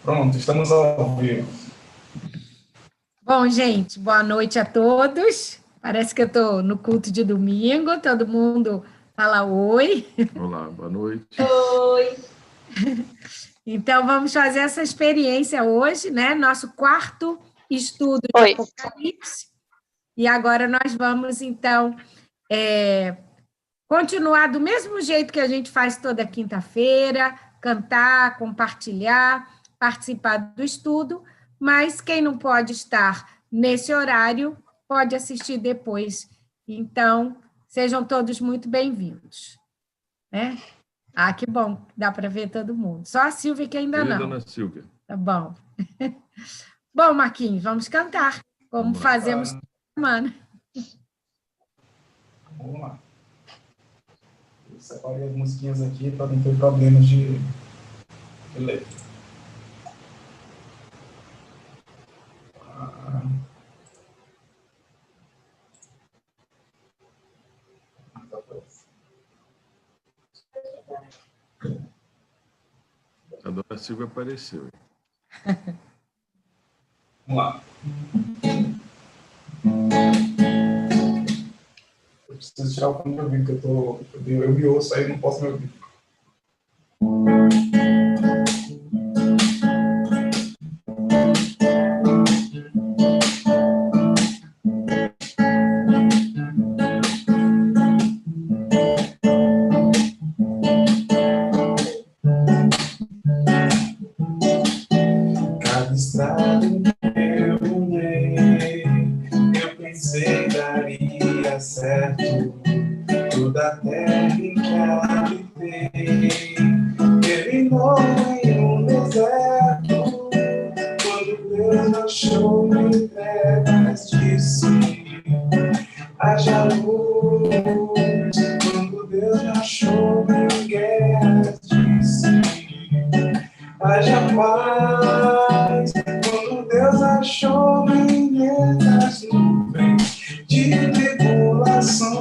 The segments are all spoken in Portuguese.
Pronto, estamos ao vivo. Bom, gente, boa noite a todos. Parece que eu estou no culto de domingo, todo mundo fala oi. Olá, boa noite. Oi. Então, vamos fazer essa experiência hoje, né? Nosso quarto estudo de Oi. Apocalipse. E agora nós vamos, então, continuar do mesmo jeito que a gente faz toda quinta-feira, cantar, compartilhar, participar do estudo, mas quem não pode estar nesse horário pode assistir depois. Então, sejam todos muito bem-vindos. Né? Ah, que bom, dá para ver todo mundo. Só a Silvia que ainda não. Dona Silvia. Tá bom. Bom, Marquinhos, vamos cantar, como fazemos toda semana. Vamos lá. Eu separei as musiquinhas aqui para não ter problemas de letra. A Dona Silvia apareceu. Vamos lá. Eu preciso tirar o fone de ouvido, que eu me ouço aí, não posso me ouvir. Cada estrada em que eu andei, eu pensei daria certo. Toda a terra em que habitei terminou em um deserto. Quando Deus achou em trevas disse: haja luz. Quando Deus achou em guerras disse: haja paz. Quando Deus achou em letras nuvens de tribulações,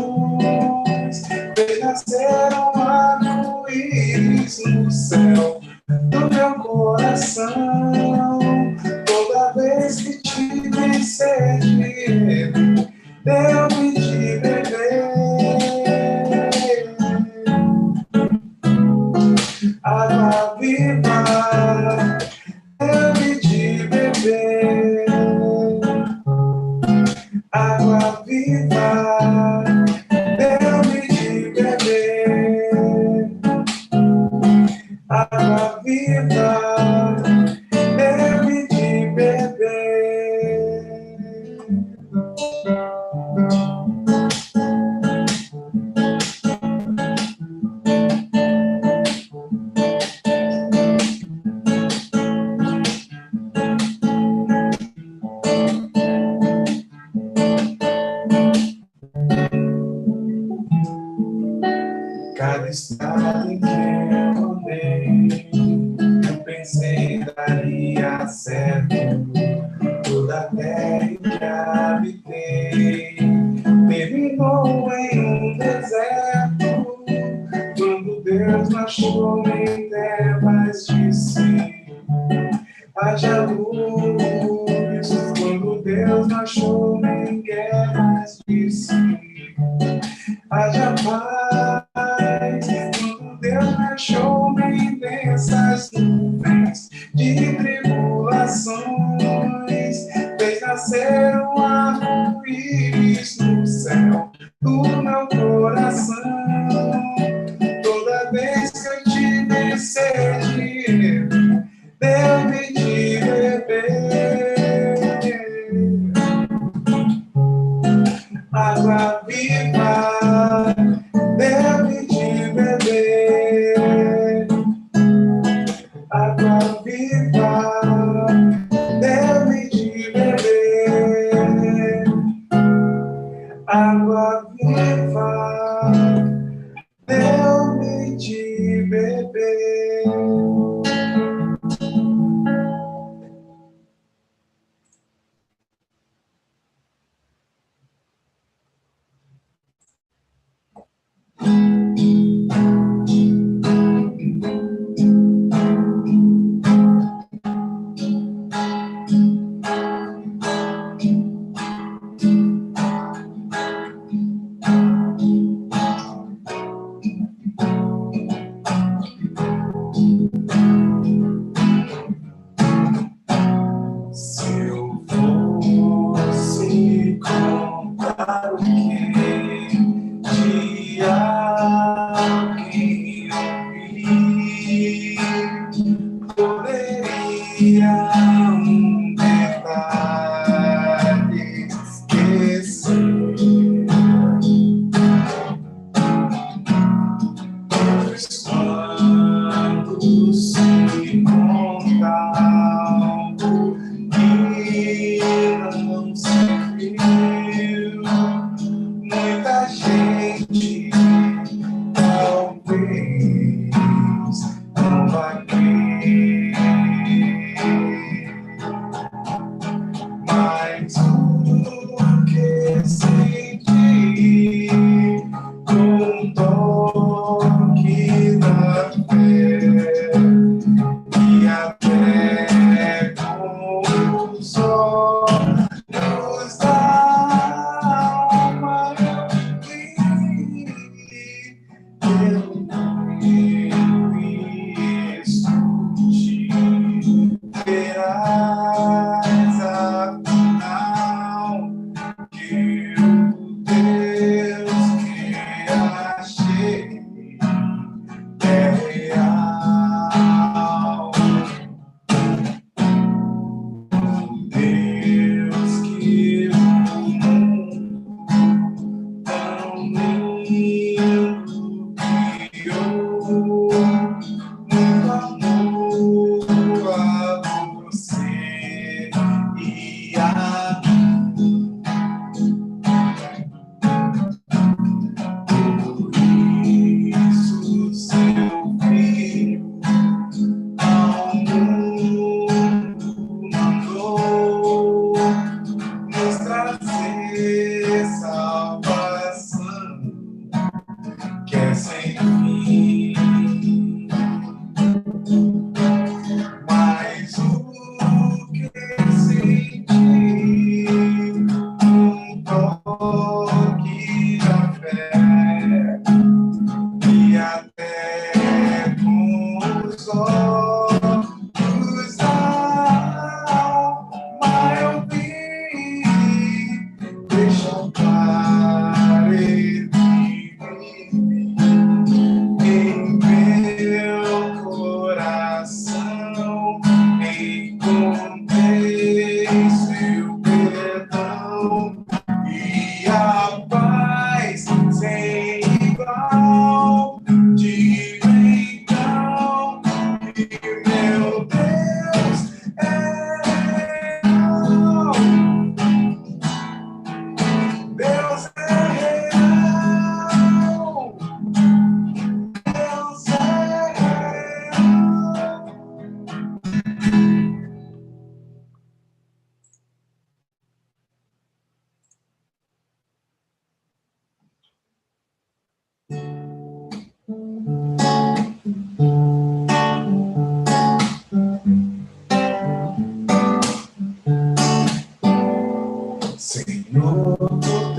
fez nascer um arco-íris no céu do meu coração. Toda vez que tive sede, deu-me de beber água viva, deu-me de beber água viva, deu-me de beber água viva, deu-me de beber. Cada estrada em que eu andei, eu pensei daria certo. Toda a terra em que habitei terminou em um deserto. Quando Deus achou em trevas disse: haja luz. Quando Deus achou em guerras disse: haja paz. Quando Deus achou em densas nuvens de tribulações, fez nascer um arco-íris no céu do meu coração. Toda vez que eu tive sede, deu-me de beber água viva, deu-me de beber água viva, deu-me de beber água viva, deu-me de beber.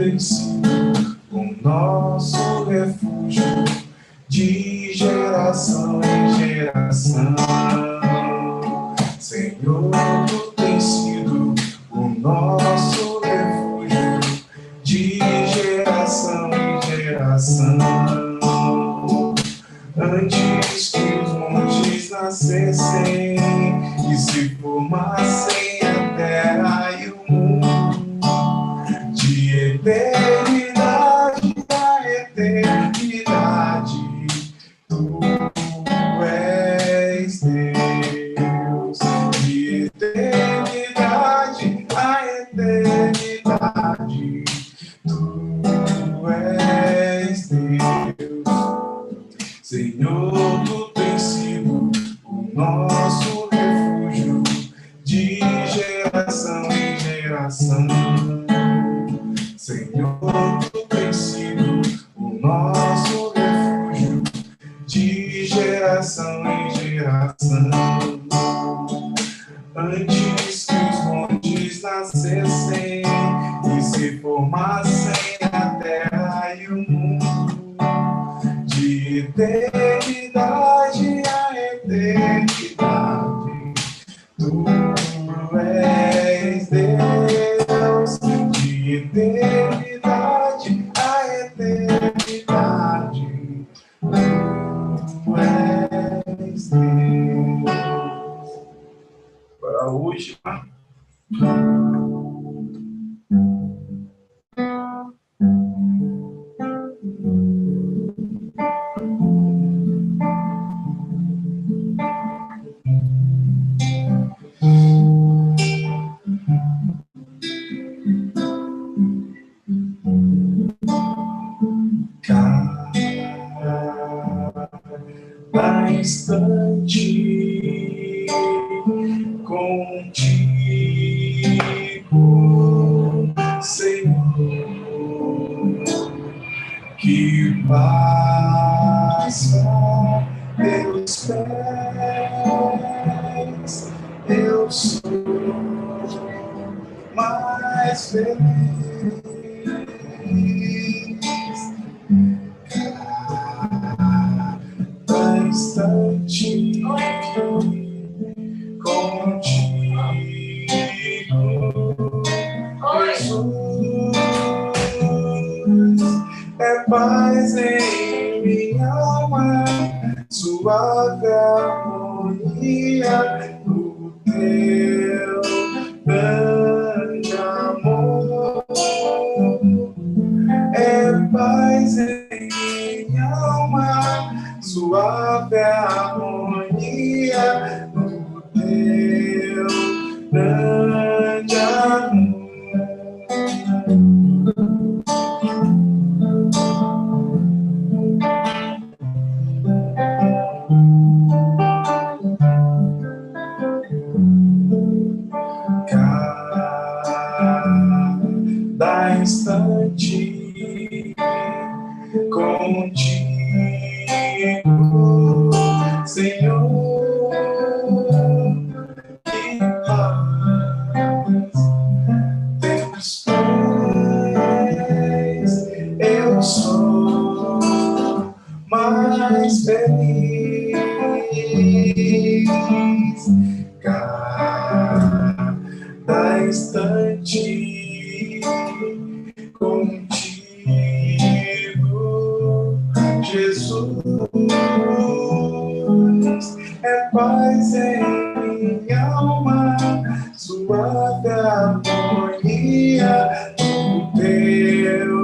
tem sido o nosso refúgio de geração em geração. Senhor, tu tens sido o nosso refúgio de geração em geração. Antes que os montes nascessem e se formassem a terra e o mundo, de eternidade a eternidade, tu és Deus. De eternidade a eternidade, tu és Deus. Senhor, tu tens sido o nosso refúgio de geração em geração. Senhor, tu tens sido o nosso refúgio de geração em geração. Antes que os montes nascessem e se formassem a terra e o mundo, de eternidade a eternidade, tu és Deus. De eternidade a eternidade, tu és Deus. Para hoje, cada instante contigo, Senhor, que passa pelos pés, eu sou mais feliz. Cada instante contigo, Jesus, é paz em minha alma, suave harmonia no teu grande amor. É paz em minha alma, suave harmonia no teu grande amor. Cada instante contigo, Senhor, que paz teus pés, eu sou mais feliz. Cada instante contigo, Jesus, é paz em minha alma, suave harmonia do teu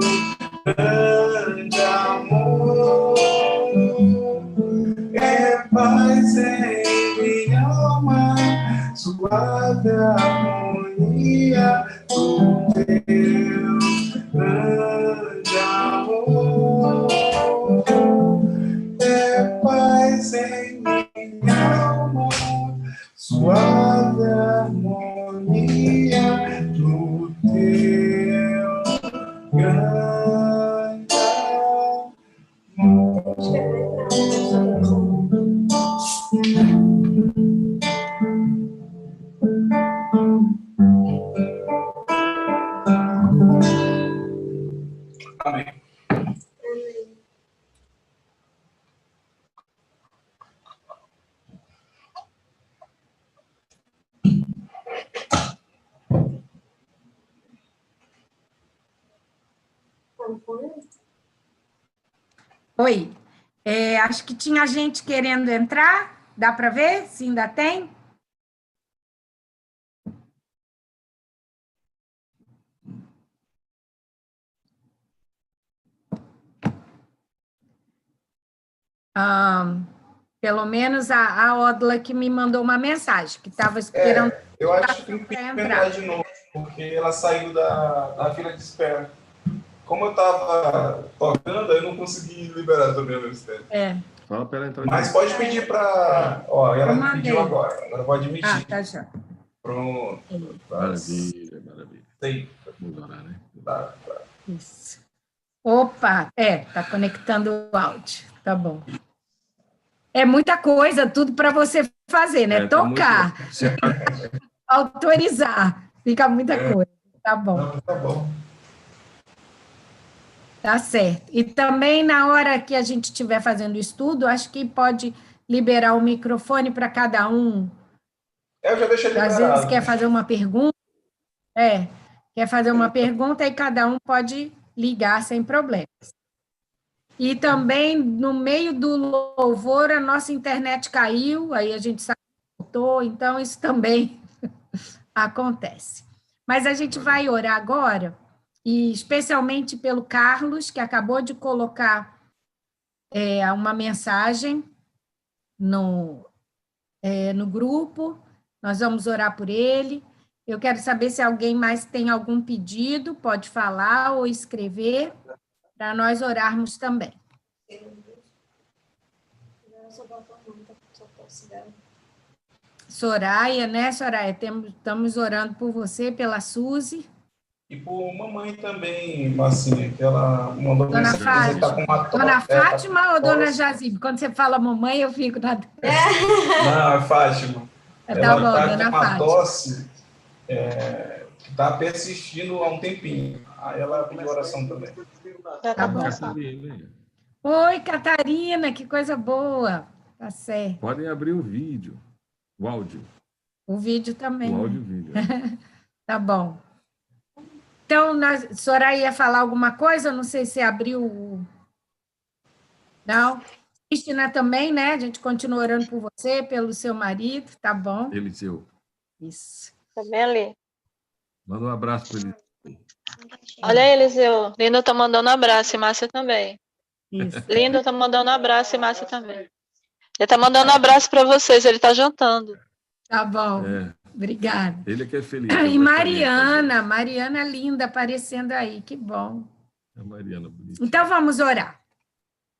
grande amor. É paz em minha alma, suave harmonia do teu grande amor. É paz em minha alma, suave harmonia do teu grande amor. Oi. Acho que tinha gente querendo entrar. Dá para ver se ainda tem? Pelo menos a Odla que me mandou uma mensagem, que estava esperando. Eu acho que tem que entrar de novo, porque ela saiu da fila de espera. Como eu estava tocando, eu não consegui liberar também o mistério. Fala para ela entrar. Mas pode pedir para... ela pediu agora eu vou admitir. Tá já. Pronto. Maravilha, maravilha. Sim. Vamos orar, né? Tá. Isso. Opa, tá conectando o áudio. Tá bom. É muita coisa, tudo para você fazer, né? Tocar, autorizar, fica muita coisa. Tá bom. Não, tá bom. Tá certo. E também, na hora que a gente estiver fazendo o estudo, acho que pode liberar o microfone para cada um. Eu já deixei liberado. Às vezes quer fazer uma pergunta. Quer fazer uma pergunta e cada um pode ligar sem problemas. E também, no meio do louvor, a nossa internet caiu, aí a gente voltou, então isso também acontece. Mas a gente vai orar agora, e especialmente pelo Carlos, que acabou de colocar uma mensagem no grupo, nós vamos orar por ele. Eu quero saber se alguém mais tem algum pedido, pode falar ou escrever, para nós orarmos também. Soraya, né, Soraya? Estamos orando por você, pela Suzy. E por mamãe também, Marcinha, que ela mandou Dona mensagem. Fátima, Tá com uma Dona Fátima tá ou Dona Jazibe? Quando você fala mamãe, eu fico na... Não, é Fátima. Tá Ela bom, tá Dona com uma Fátima. tosse que está persistindo há um tempinho. Aí ela pediu oração também. Tá bom. Oi, Catarina, que coisa boa. Tá certo. Podem abrir o vídeo, o áudio. O vídeo também. O áudio e o vídeo. Tá bom. Então, a senhora ia falar alguma coisa? Não sei se abriu. Não? Cristina também, né? A gente continua orando por você, pelo seu marido, tá bom? Eliseu. Isso. Também ali. Manda um abraço para ele. Olha aí, Eliseu. Linda tá mandando abraço e Márcia também. Isso. Linda tá mandando abraço e Márcia também. Ele tá mandando abraço para vocês, ele tá jantando. Tá bom. Obrigada. Ele é que é feliz. E Mariana linda aparecendo aí, que bom. A Mariana bonita. Então vamos orar.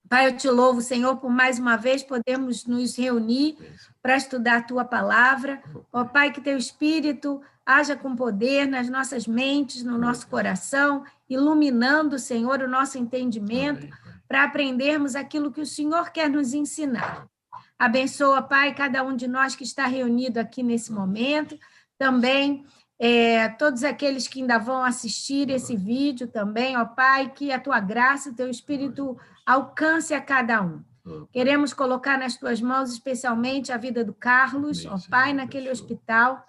Pai, eu te louvo, Senhor, por mais uma vez podermos nos reunir para estudar a tua palavra. Ó Pai, que teu Espírito haja com poder nas nossas mentes, no nosso coração, iluminando, Senhor, o nosso entendimento para aprendermos aquilo que o Senhor quer nos ensinar. Abençoa, Pai, cada um de nós que está reunido aqui nesse momento. Também todos aqueles que ainda vão assistir esse vídeo também, ó Pai, que a tua graça, o teu Espírito alcance a cada um. Queremos colocar nas tuas mãos especialmente a vida do Carlos, ó Pai, naquele hospital,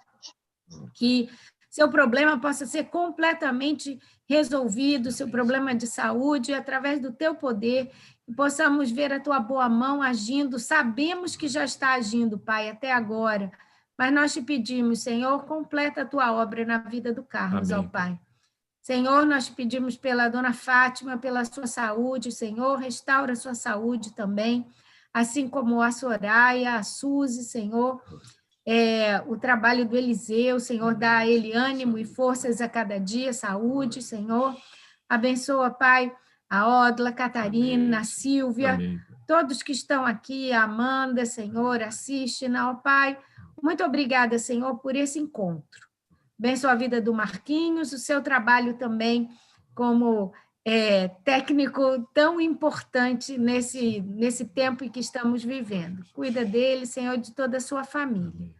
que seu problema possa ser completamente resolvido, seu problema de saúde, através do teu poder, e possamos ver a tua boa mão agindo. Sabemos que já está agindo, Pai, até agora, mas nós te pedimos, Senhor, completa a tua obra na vida do Carlos, ó Pai. Senhor, nós te pedimos pela dona Fátima, pela sua saúde, Senhor, restaura a sua saúde também, assim como a Soraya, a Suzy, Senhor, o trabalho do Eliseu, Senhor, dá a ele ânimo e forças a cada dia, saúde, Senhor. Abençoa, Pai, a Odla, a Catarina, a Sílvia, todos que estão aqui, a Amanda, Senhor, assiste, ó Pai. Muito obrigada, Senhor, por esse encontro. Abençoa a vida do Marquinhos, o seu trabalho também como técnico tão importante nesse tempo em que estamos vivendo. Cuida dele, Senhor, de toda a sua família.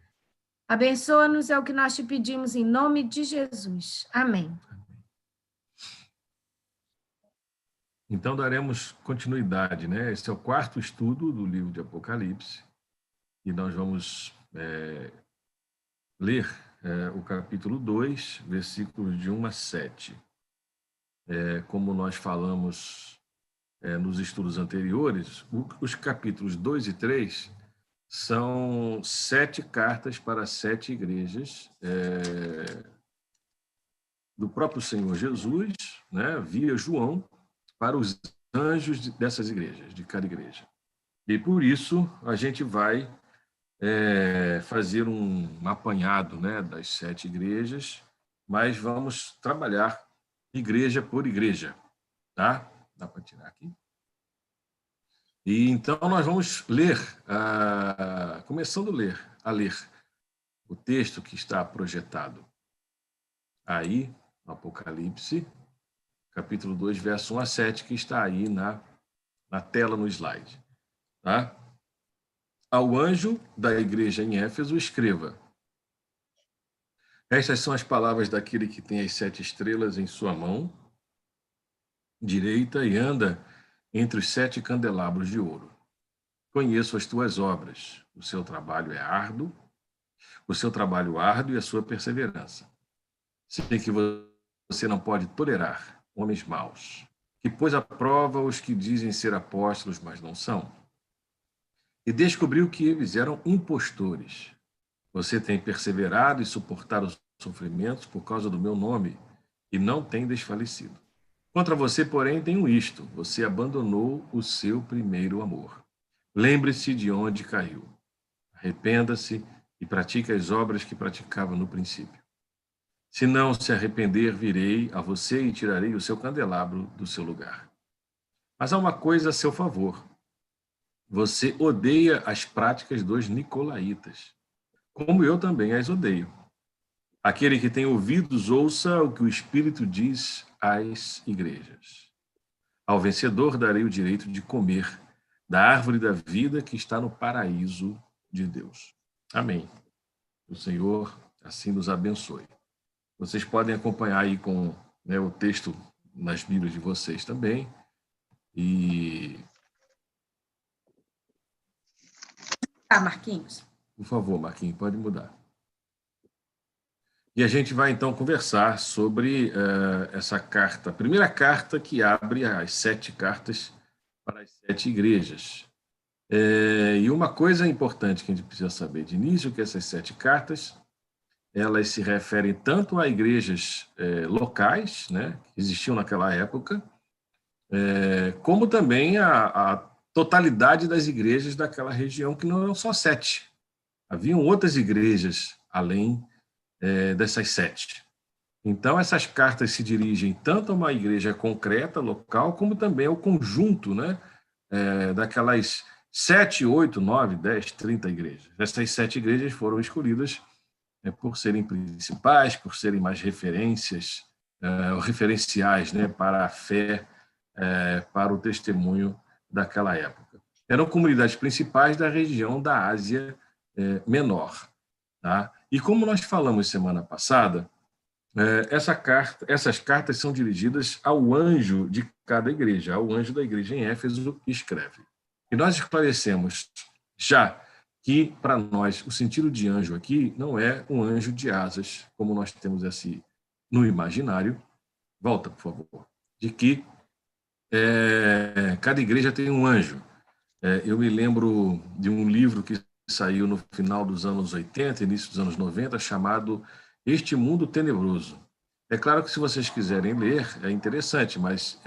Abençoa-nos, é o que nós te pedimos em nome de Jesus. Amém. Então, daremos continuidade, né? Esse é o quarto estudo do livro de Apocalipse, e nós vamos ler o capítulo 2, versículos de 1 a 7. como nós falamos nos estudos anteriores, os capítulos 2 e 3 são 7 cartas para 7 igrejas do próprio Senhor Jesus, né, via João, para os anjos dessas igrejas, de cada igreja. E por isso a gente vai fazer um apanhado, né, das 7 igrejas, mas vamos trabalhar igreja por igreja, tá? Dá para tirar aqui? E então nós vamos ler, começando a ler o texto que está projetado aí no Apocalipse, capítulo 2, verso 1 a 7, que está aí na tela, no slide. Tá? Ao anjo da igreja em Éfeso, escreva: estas são as palavras daquele que tem as 7 estrelas em sua mão direita e anda entre os 7 candelabros de ouro. Conheço as tuas obras, o seu trabalho é árduo, e a sua perseverança. Sei que você não pode tolerar homens maus, que pôs à prova os que dizem ser apóstolos, mas não são. E descobriu que eles eram impostores. Você tem perseverado e suportado os sofrimentos por causa do meu nome, e não tem desfalecido. Contra você, porém, tenho isto: você abandonou o seu primeiro amor. Lembre-se de onde caiu. Arrependa-se e pratique as obras que praticava no princípio. Se não se arrepender, virei a você e tirarei o seu candelabro do seu lugar. Mas há uma coisa a seu favor. Você odeia as práticas dos nicolaítas, como eu também as odeio. Aquele que tem ouvidos, ouça o que o Espírito diz às igrejas. Ao vencedor darei o direito de comer da árvore da vida que está no paraíso de Deus. Amém. O Senhor assim nos abençoe. Vocês podem acompanhar aí com o texto nas Bíblias de vocês também. E... Marquinhos. Por favor, Marquinhos, pode mudar. E a gente vai, então, conversar sobre essa carta, a primeira carta que abre as 7 cartas para as 7 igrejas. E uma coisa importante que a gente precisa saber de início, que essas 7 cartas, elas se referem tanto a igrejas locais, né, que existiam naquela época, como também a totalidade das igrejas daquela região, que não eram só 7. Haviam outras igrejas além dessas 7. Então, essas cartas se dirigem tanto a uma igreja concreta, local, como também ao conjunto, né, daquelas 7, 8, 9, 10, 30 igrejas. Essas 7 igrejas foram escolhidas por serem principais, por serem mais referenciais, né, para a fé, para o testemunho daquela época. Eram comunidades principais da região da Ásia Menor. Tá? E como nós falamos semana passada, essas cartas são dirigidas ao anjo de cada igreja, ao anjo da igreja em Éfeso, escreve. E nós esclarecemos já que, para nós, o sentido de anjo aqui não é um anjo de asas, como nós temos esse no imaginário. Volta, por favor. De que cada igreja tem um anjo. Eu me lembro de um livro que saiu no final dos anos 80, início dos anos 90, chamado Este Mundo Tenebroso. É claro que, se vocês quiserem ler, é interessante, mas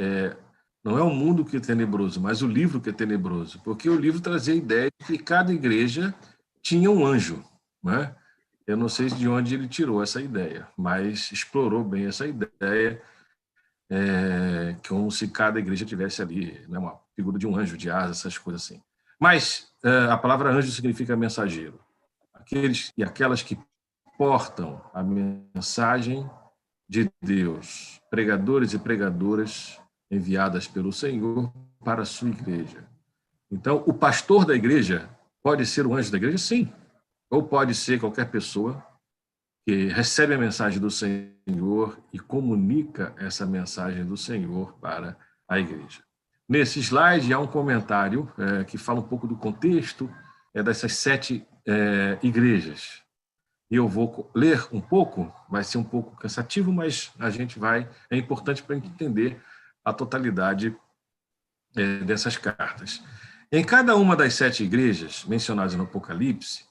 não é o mundo que é tenebroso, mas o livro que é tenebroso, porque o livro trazia a ideia de que cada igreja tinha um anjo. Né? Eu não sei de onde ele tirou essa ideia, mas explorou bem essa ideia, como se cada igreja tivesse ali, né, uma figura de um anjo de asa, essas coisas assim. Mas a palavra anjo significa mensageiro. Aqueles e aquelas que portam a mensagem de Deus, pregadores e pregadoras enviadas pelo Senhor para a sua igreja. Então, o pastor da igreja pode ser o anjo da igreja? Sim. Ou pode ser qualquer pessoa que recebe a mensagem do Senhor e comunica essa mensagem do Senhor para a igreja. Nesse slide há um comentário que fala um pouco do contexto dessas 7 igrejas. e eu vou ler um pouco, vai ser um pouco cansativo, mas é importante para entender a totalidade dessas cartas. Em cada uma das 7 igrejas mencionadas no Apocalipse,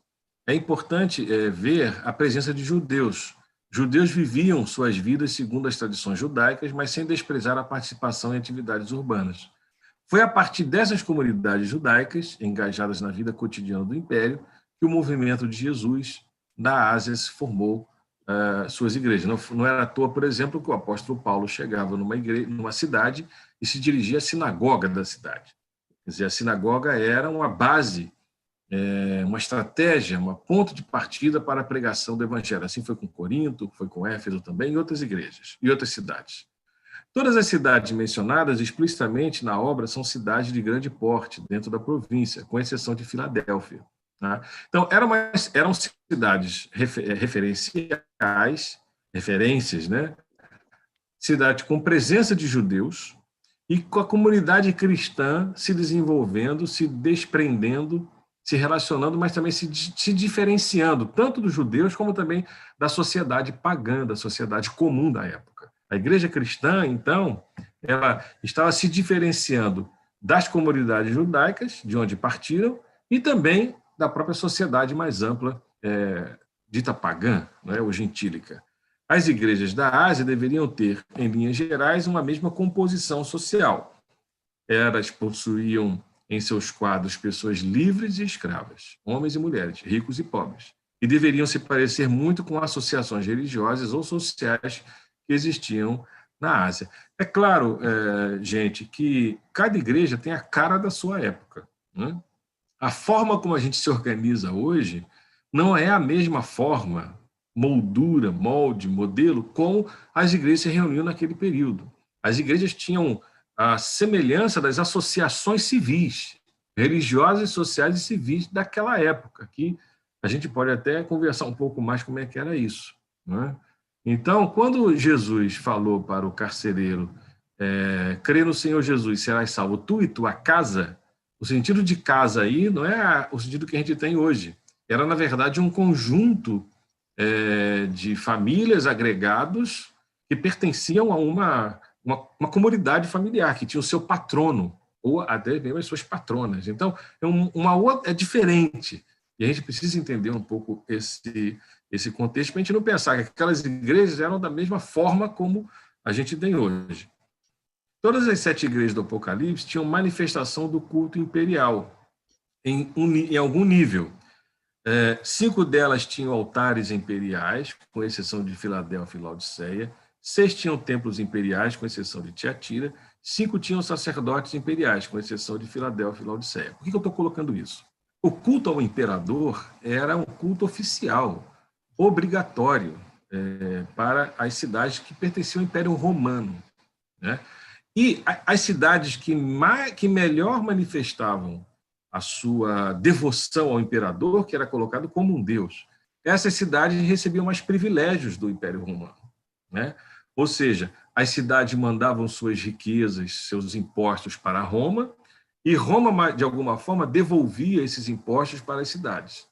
é importante ver a presença de judeus. Judeus viviam suas vidas segundo as tradições judaicas, mas sem desprezar a participação em atividades urbanas. Foi a partir dessas comunidades judaicas, engajadas na vida cotidiana do Império, que o movimento de Jesus da Ásia se formou suas igrejas. Não era à toa, por exemplo, que o apóstolo Paulo chegava numa cidade e se dirigia à sinagoga da cidade. Quer dizer, a sinagoga era uma base, uma estratégia, uma ponto de partida para a pregação do evangelho. Assim foi com Corinto, foi com Éfeso também, e outras igrejas, e outras cidades. Todas as cidades mencionadas explicitamente na obra são cidades de grande porte, dentro da província, com exceção de Filadélfia. Tá? Então, eram cidades referências, né? Cidade com presença de judeus e com a comunidade cristã se desenvolvendo, se desprendendo, se relacionando, mas também se diferenciando, tanto dos judeus como também da sociedade pagã, da sociedade comum da época. A igreja cristã, então, ela estava se diferenciando das comunidades judaicas, de onde partiram, e também da própria sociedade mais ampla, dita pagã, né, ou gentílica. As igrejas da Ásia deveriam ter, em linhas gerais, uma mesma composição social. Elas possuíam em seus quadros pessoas livres e escravas, homens e mulheres, ricos e pobres, e deveriam se parecer muito com associações religiosas ou sociais que existiam na Ásia. É claro, gente, que cada igreja tem a cara da sua época, né? A forma como a gente se organiza hoje não é a mesma forma, moldura, molde, modelo, como as igrejas se reuniam naquele período. As igrejas tinham a semelhança das associações civis, religiosas, sociais e civis daquela época, que a gente pode até conversar um pouco mais como é que era isso, né? Então, quando Jesus falou para o carcereiro, crê no Senhor Jesus, serás salvo tu e tua casa, o sentido de casa aí não é o sentido que a gente tem hoje. Era, na verdade, um conjunto de famílias agregados que pertenciam a uma comunidade familiar, que tinha o seu patrono, ou até mesmo as suas patronas. Então, é diferente. E a gente precisa entender um pouco esse contexto para a gente não pensar que aquelas igrejas eram da mesma forma como a gente tem hoje. Todas as 7 igrejas do Apocalipse tinham manifestação do culto imperial, em algum nível. 5 delas tinham altares imperiais, com exceção de Filadélfia e Laodiceia. 6 tinham templos imperiais, com exceção de Tiatira. 5 tinham sacerdotes imperiais, com exceção de Filadélfia e Laodiceia. Por que eu estou colocando isso? O culto ao imperador era um culto oficial, obrigatório, para as cidades que pertenciam ao Império Romano, né? E as cidades que melhor manifestavam a sua devoção ao imperador, que era colocado como um deus, essas cidades recebiam mais privilégios do Império Romano, né? Ou seja, as cidades mandavam suas riquezas, seus impostos para Roma, e Roma, de alguma forma, devolvia esses impostos para as cidades,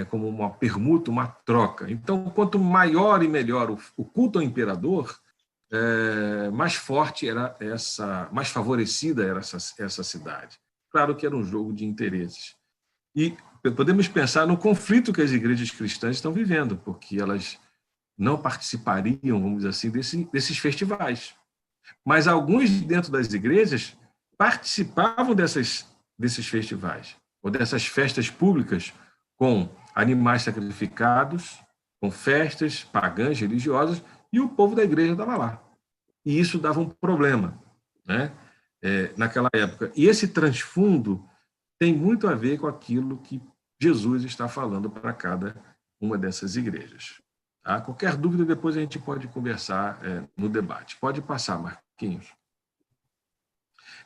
como uma permuta, uma troca. Então, quanto maior e melhor o culto ao imperador, mais forte era mais favorecida era essa cidade. Claro que era um jogo de interesses. E podemos pensar no conflito que as igrejas cristãs estão vivendo, porque elas não participariam, vamos dizer assim, desses festivais. Mas alguns dentro das igrejas participavam desses festivais, ou dessas festas públicas, com animais sacrificados, com festas pagãs, religiosas, e o povo da igreja estava lá. E isso dava um problema, né? Naquela época. E esse transfundo tem muito a ver com aquilo que Jesus está falando para cada uma dessas igrejas. Tá? Qualquer dúvida, depois a gente pode conversar no debate. Pode passar, Marquinhos.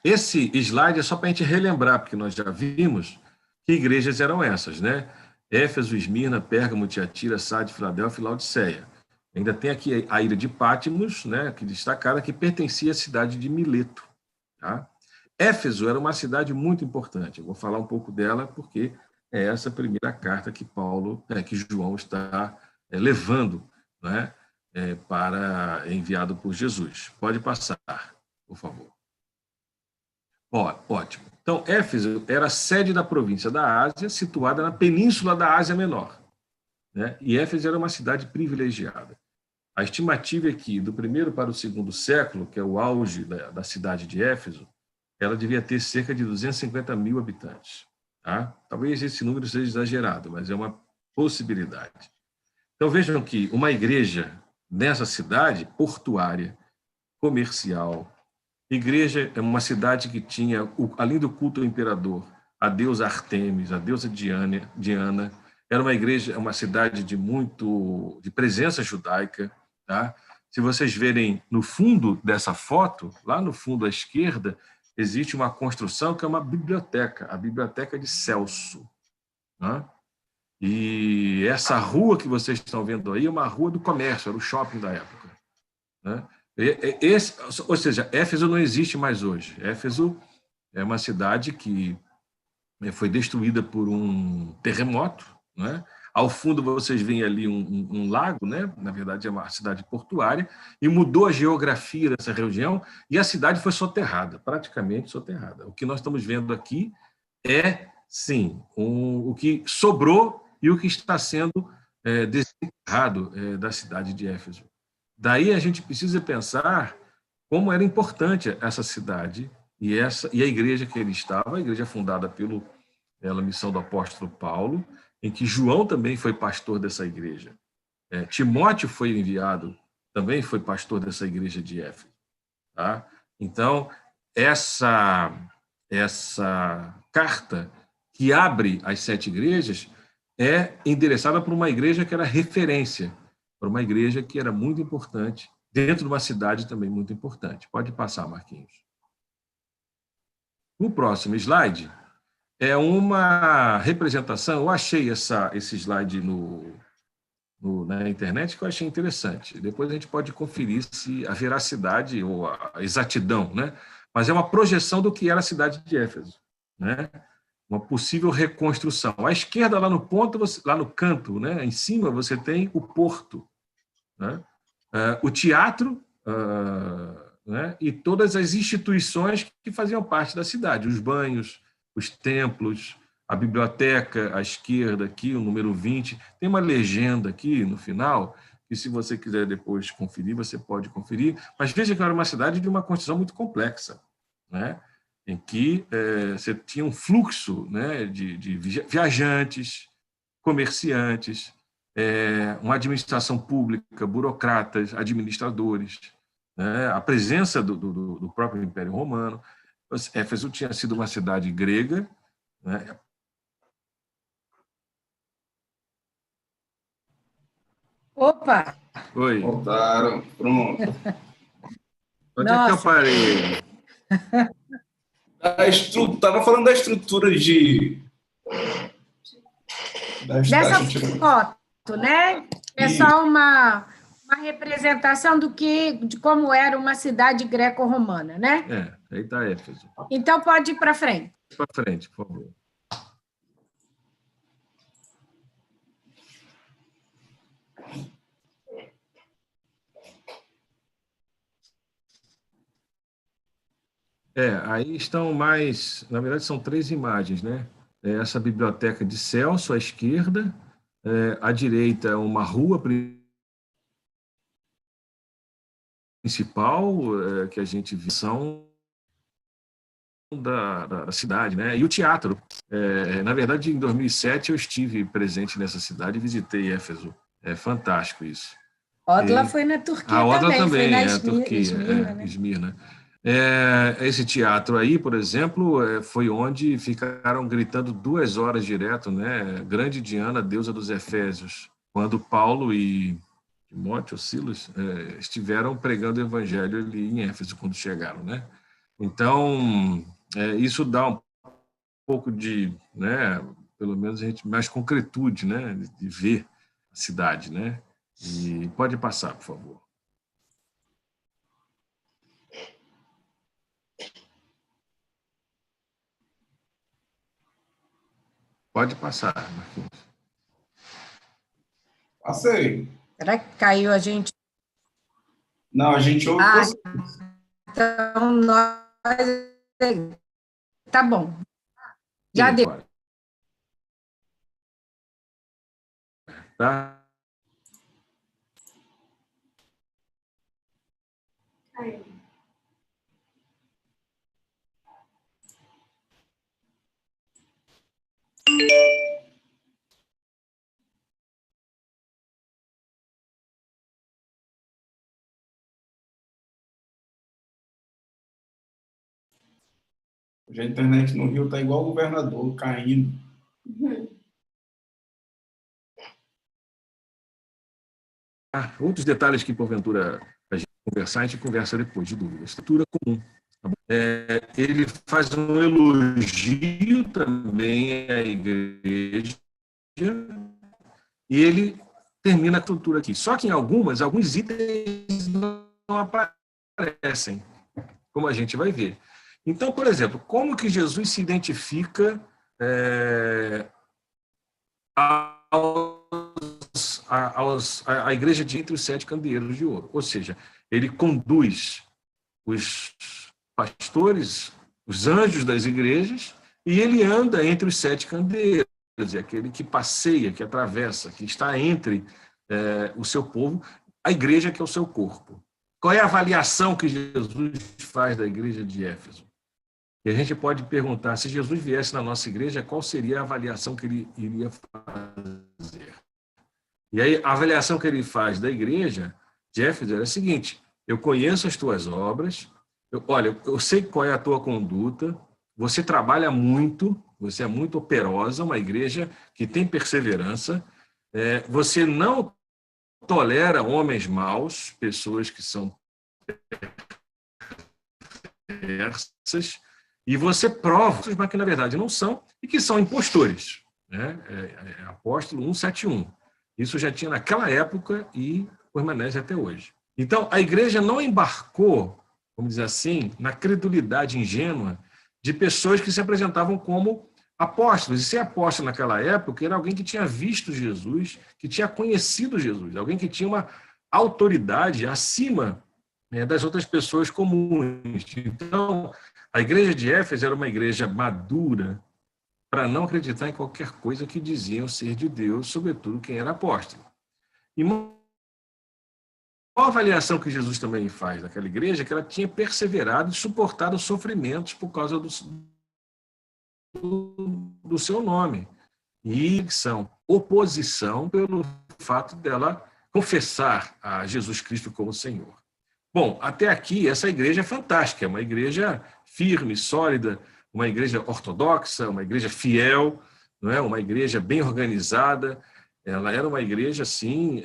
Esse slide é só para a gente relembrar, porque nós já vimos que igrejas eram essas, né? Éfeso, Esmirna, Pérgamo, Tiatira, Sardes, Filadélfia e Laodiceia. Ainda tem aqui a ilha de Patmos, né, que destacada, que pertencia à cidade de Mileto. Tá? Éfeso era uma cidade muito importante. Eu vou falar um pouco dela, porque é essa primeira carta que que João está levando, né, para enviado por Jesus. Pode passar, por favor. Ótimo. Então, Éfeso era a sede da província da Ásia, situada na península da Ásia Menor, né? E Éfeso era uma cidade privilegiada. A estimativa é que, do primeiro para o segundo século, que é o auge da cidade de Éfeso, ela devia ter cerca de 250 mil habitantes. Tá? Talvez esse número seja exagerado, mas é uma possibilidade. Então, vejam que uma igreja nessa cidade portuária, comercial, igreja é uma cidade que tinha, além do culto ao imperador, a deusa Artemis, a deusa Diana, era uma igreja, uma cidade de presença judaica, tá? Se vocês verem no fundo dessa foto, lá no fundo à esquerda, existe uma construção que é uma biblioteca, a Biblioteca de Celso, né? E essa rua que vocês estão vendo aí é uma rua do comércio, era o shopping da época, né? Ou seja, Éfeso não existe mais hoje. Éfeso é uma cidade que foi destruída por um terremoto, né? Ao fundo vocês veem ali um lago, né? Na verdade é uma cidade portuária, e mudou a geografia dessa região e a cidade foi soterrada, praticamente soterrada. O que nós estamos vendo aqui é, sim, o que sobrou e o que está sendo desenterrado da cidade de Éfeso. Daí a gente precisa pensar como era importante essa cidade e a igreja que ele estava, a igreja fundada pela missão do apóstolo Paulo, em que João também foi pastor dessa igreja. Timóteo foi enviado, também foi pastor dessa igreja de Éfeso. Tá? Então, essa carta que abre as 7 igrejas é endereçada para uma igreja que era referência, para uma igreja que era muito importante, dentro de uma cidade também muito importante. Pode passar, Marquinhos. O próximo slide é uma representação. Eu achei esse slide na internet que eu achei interessante. Depois a gente pode conferir se a veracidade ou a exatidão, né? Mas é uma projeção do que era a cidade de Éfeso, né? Uma possível reconstrução. À esquerda, lá no canto, né? Em cima, você tem o porto, né? O teatro, né? E todas as instituições que faziam parte da cidade, os banhos, os templos, a biblioteca à esquerda aqui, o número 20, tem uma legenda aqui no final, que se você quiser depois conferir, você pode conferir, mas veja que era uma cidade de uma construção muito complexa, né? Em que você tinha um fluxo, né, de viajantes, comerciantes, uma administração pública, burocratas, administradores, né? A presença do próprio Império Romano. Éfeso tinha sido uma cidade grega, né? Opa! Oi. Voltaram, pronto. Onde é que eu parei? Estava falando da estrutura dessa foto, né? É só uma representação de como era uma cidade greco-romana, né? Aí está Éfeso. Então, pode ir para frente. Para frente, por favor. Aí estão mais, na verdade são 3 imagens, né? Essa biblioteca de Celso à esquerda, à direita uma rua principal que a gente viu são da cidade, né? E o teatro. Na verdade, em 2007 eu estive presente nessa cidade e visitei Éfeso. É fantástico isso. Odla foi na Turquia a Odla também, foi na Turquia, né? Esmirna. Esse teatro aí, por exemplo, foi onde ficaram gritando 2 horas direto, né? Grande Diana, deusa dos Efésios, quando Paulo e Timóteo, Silas, estiveram pregando o evangelho ali em Éfeso, quando chegaram, né? Então, isso dá um pouco de, né? Pelo menos a gente mais concretude, né? De ver a cidade, né? E pode passar, por favor. Pode passar, Marquinhos. Passei. Será que caiu a gente? Não, a gente ouve Ah, você. então nós... Tá bom. Já Sim, deu. agora. Tá? Hoje a internet no Rio tá igual o governador, caindo. Outros detalhes que, porventura, a gente conversar, a gente conversa depois, de dúvida. Estrutura comum. Tá bom? Ele faz um elogio também à igreja e ele termina a estrutura aqui. Só que em alguns itens não aparecem, como a gente vai ver. Então, por exemplo, como que Jesus se identifica à igreja de entre os 7 candeeiros de ouro? Ou seja, ele conduz os pastores, os anjos das igrejas, e ele anda entre os 7 candeeiros, é aquele que passeia, que atravessa, que está entre o seu povo, a igreja que é o seu corpo. Qual é a avaliação que Jesus faz da igreja de Éfeso? E a gente pode perguntar, se Jesus viesse na nossa igreja, qual seria a avaliação que ele iria fazer? E aí, a avaliação que ele faz da igreja de Éfeso é a seguinte: eu conheço as tuas obras, eu sei qual é a tua conduta, você trabalha muito, você é muito operosa, uma igreja que tem perseverança, você não tolera homens maus, pessoas que são perversas, e você prova, mas que na verdade não são, e que são impostores. Né? Apóstolo 171. Isso já tinha naquela época e permanece até hoje. Então, a igreja não embarcou, vamos dizer assim, na credulidade ingênua de pessoas que se apresentavam como apóstolos. E ser apóstolo naquela época era alguém que tinha visto Jesus, que tinha conhecido Jesus, alguém que tinha uma autoridade acima das outras pessoas comuns. Então, a igreja de Éfeso era uma igreja madura para não acreditar em qualquer coisa que diziam ser de Deus, sobretudo quem era apóstolo. E uma avaliação que Jesus também faz daquela igreja é que ela tinha perseverado e suportado sofrimentos por causa do seu nome. E são oposição pelo fato dela confessar a Jesus Cristo como Senhor. Bom, até aqui essa igreja é fantástica, é uma igreja firme, sólida, uma igreja ortodoxa, uma igreja fiel, não é? Uma igreja bem organizada. Ela era uma igreja, assim,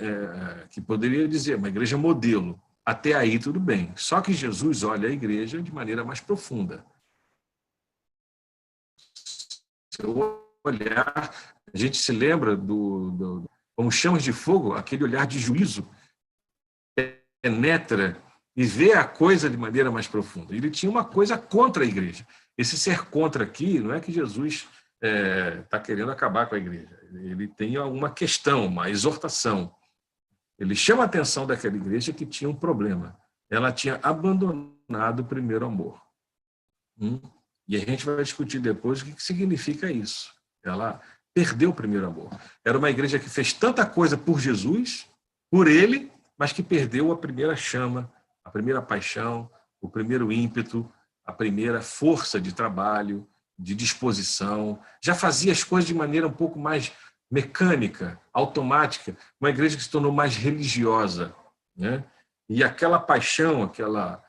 que poderia dizer, uma igreja modelo. Até aí tudo bem. Só que Jesus olha a igreja de maneira mais profunda. Se eu olhar, a gente se lembra como chamas de fogo, aquele olhar de juízo penetra e vê a coisa de maneira mais profunda. Ele tinha uma coisa contra a igreja. Esse ser contra aqui não é que Jesus está querendo acabar com a igreja. Ele tem alguma questão, uma exortação. Ele chama a atenção daquela igreja que tinha um problema. Ela tinha abandonado o primeiro amor. E a gente vai discutir depois o que significa isso. Ela perdeu o primeiro amor. Era uma igreja que fez tanta coisa por Jesus, por ele, mas que perdeu a primeira chama, a primeira paixão, o primeiro ímpeto, a primeira força de trabalho, de disposição. Já fazia as coisas de maneira um pouco mais mecânica, automática, uma igreja que se tornou mais religiosa, né? E aquela paixão, aquela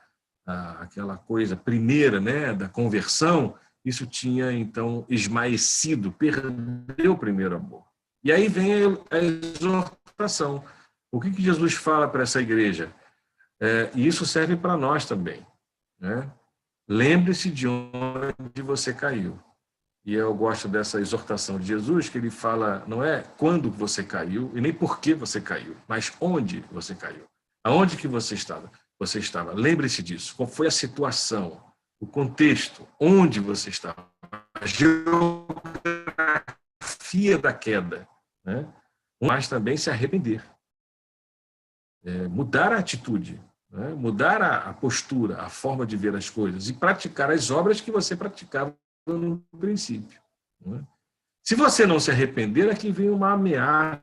coisa primeira, né, da conversão, isso tinha, então, esmaecido, perdeu o primeiro amor. E aí vem a exortação. O que Jesus fala para essa igreja? E isso serve para nós também, né? Lembre-se de onde você caiu. E eu gosto dessa exortação de Jesus, que ele fala, não é quando você caiu, e nem por que você caiu, mas onde você caiu. Aonde que você estava? Lembre-se disso. Qual foi a situação, o contexto, onde você estava, a geografia fotografia da queda, né? Mas também se arrepender, mudar a atitude, né? Mudar a postura, a forma de ver as coisas e praticar as obras que você praticava no princípio, né? Se você não se arrepender, aqui vem uma ameaça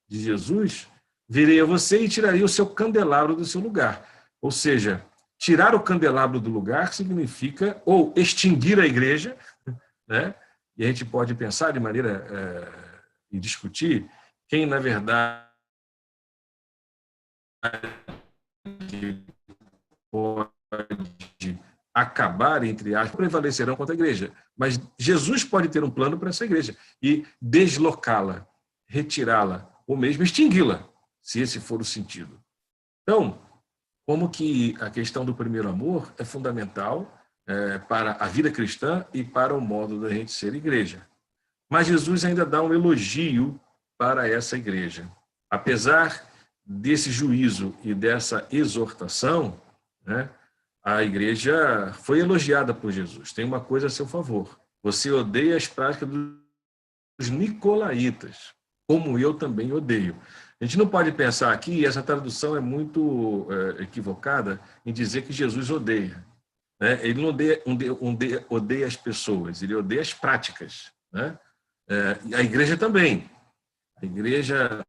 de Jesus: virei a você e tirarei o seu candelabro do seu lugar. Ou seja, tirar o candelabro do lugar significa ou extinguir a igreja, né? E a gente pode pensar de maneira e discutir quem, na verdade, pode acabar, entre aspas, prevalecerão contra a igreja. Mas Jesus pode ter um plano para essa igreja e deslocá-la, retirá-la, ou mesmo extingui-la, se esse for o sentido. Então, como que a questão do primeiro amor é fundamental para a vida cristã e para o modo da gente ser igreja. Mas Jesus ainda dá um elogio para essa igreja. Apesar desse juízo e dessa exortação, né, a igreja foi elogiada por Jesus. Tem uma coisa a seu favor: você odeia as práticas dos nicolaítas, como eu também odeio. A gente não pode pensar aqui, essa tradução é muito equivocada, em dizer que Jesus odeia, né? Ele não odeia as pessoas, ele odeia as práticas, né? A igreja também. A igreja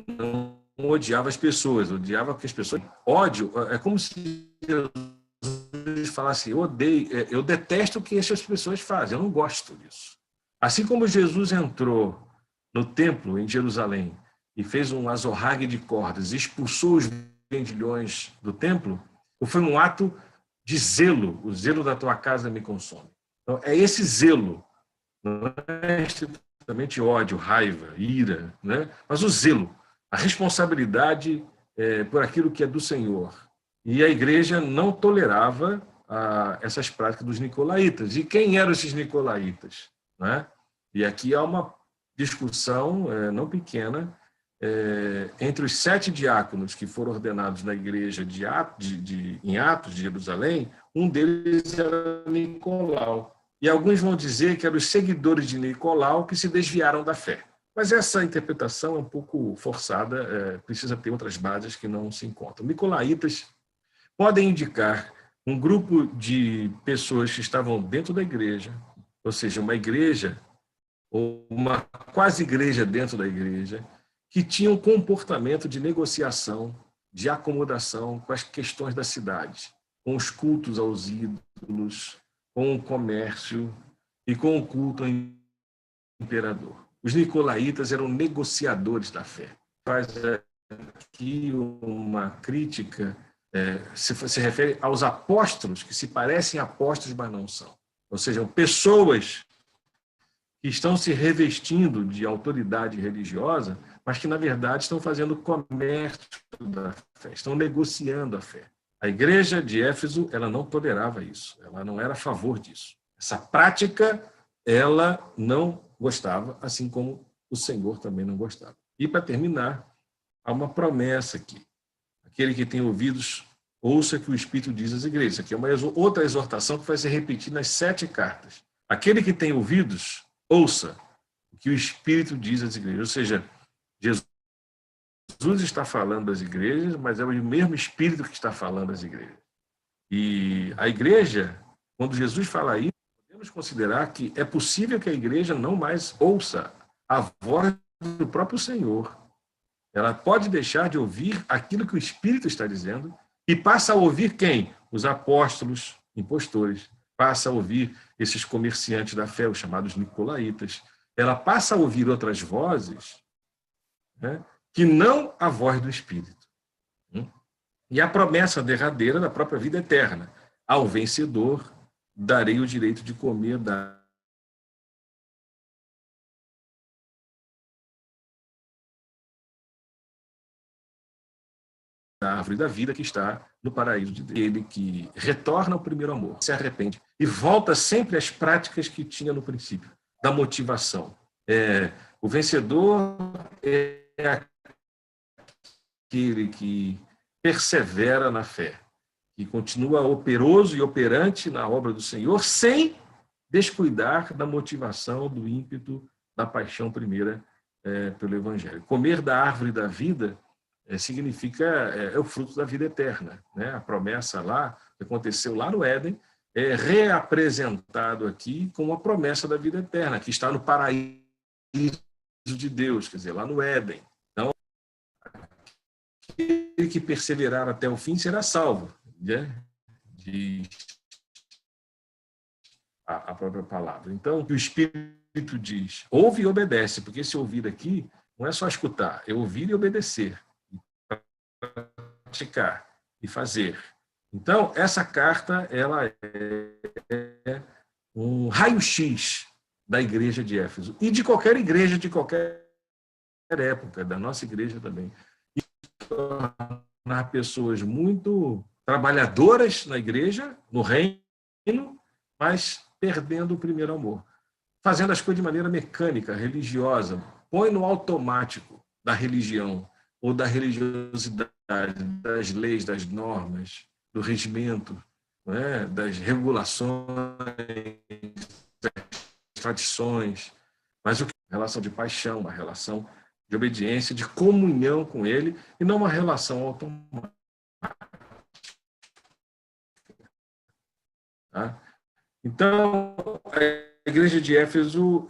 não odiava as pessoas, odiava que as pessoas... Ódio é como se Jesus falasse: eu detesto o que essas pessoas fazem, eu não gosto disso. Assim como Jesus entrou no templo em Jerusalém e fez um azorrague de cordas, expulsou os vendilhões do templo, foi um ato de zelo. O zelo da tua casa me consome. Então, é esse zelo, não é estritamente ódio, raiva, ira, né? Mas o zelo, a responsabilidade por aquilo que é do Senhor. E a igreja não tolerava essas práticas dos nicolaítas. E quem eram esses nicolaítas, né? E aqui há uma discussão não pequena entre os 7 diáconos que foram ordenados na igreja em Atos de Jerusalém. Um deles era Nicolau. E alguns vão dizer que eram os seguidores de Nicolau que se desviaram da fé. Mas essa interpretação é um pouco forçada, precisa ter outras bases que não se encontram. Nicolaítas podem indicar um grupo de pessoas que estavam dentro da igreja, ou seja, uma igreja ou uma quase igreja dentro da igreja, que tinha um comportamento de negociação, de acomodação com as questões da cidade, com os cultos aos ídolos, com o comércio e com o culto ao imperador. Os nicolaítas eram negociadores da fé. Faz aqui uma crítica, se refere aos apóstolos, que se parecem apóstolos, mas não são. Ou seja, pessoas que estão se revestindo de autoridade religiosa, mas que, na verdade, estão fazendo comércio da fé, estão negociando a fé. A igreja de Éfeso, ela não tolerava isso, ela não era a favor disso. Essa prática, ela não gostava, assim como o Senhor também não gostava. E, para terminar, há uma promessa aqui. Aquele que tem ouvidos, ouça o que o Espírito diz às igrejas. Aqui é uma outra exortação que vai se repetir nas 7 cartas. Aquele que tem ouvidos, ouça o que o Espírito diz às igrejas. Ou seja, Jesus está falando às igrejas, mas é o mesmo Espírito que está falando às igrejas. E a igreja, quando Jesus fala isso, podemos considerar que é possível que a igreja não mais ouça a voz do próprio Senhor. Ela pode deixar de ouvir aquilo que o Espírito está dizendo e passa a ouvir quem? Os apóstolos, impostores. Passa a ouvir esses comerciantes da fé, os chamados nicolaítas. Ela passa a ouvir outras vozes, né, que não a voz do Espírito. E a promessa derradeira da própria vida eterna: ao vencedor darei o direito de comer da árvore da vida que está no paraíso de Deus. Ele que retorna ao primeiro amor, se arrepende e volta sempre às práticas que tinha no princípio, da motivação. O vencedor é aquele que persevera na fé, que continua operoso e operante na obra do Senhor, sem descuidar da motivação, do ímpeto, da paixão primeira pelo Evangelho. Comer da árvore da vida significa, é o fruto da vida eterna, né? A promessa lá, que aconteceu lá no Éden, é reapresentado aqui como a promessa da vida eterna, que está no paraíso de Deus, quer dizer, lá no Éden. Então, aquele que perseverar até o fim será salvo, né? Diz a própria palavra. Então, o Espírito diz, ouve e obedece, porque esse ouvir aqui não é só escutar, é ouvir e obedecer, praticar e fazer. Então, essa carta, ela é um raio-x da igreja de Éfeso, e de qualquer igreja, de qualquer época, da nossa igreja também. E tornar pessoas muito trabalhadoras na igreja, no reino, mas perdendo o primeiro amor. Fazendo as coisas de maneira mecânica, religiosa, põe no automático da religião, ou da religiosidade, das leis, das normas, do regimento, né? Das regulações, das tradições, mas uma relação de paixão, uma relação de obediência, de comunhão com ele, e não uma relação automática. Tá? Então, a igreja de Éfeso,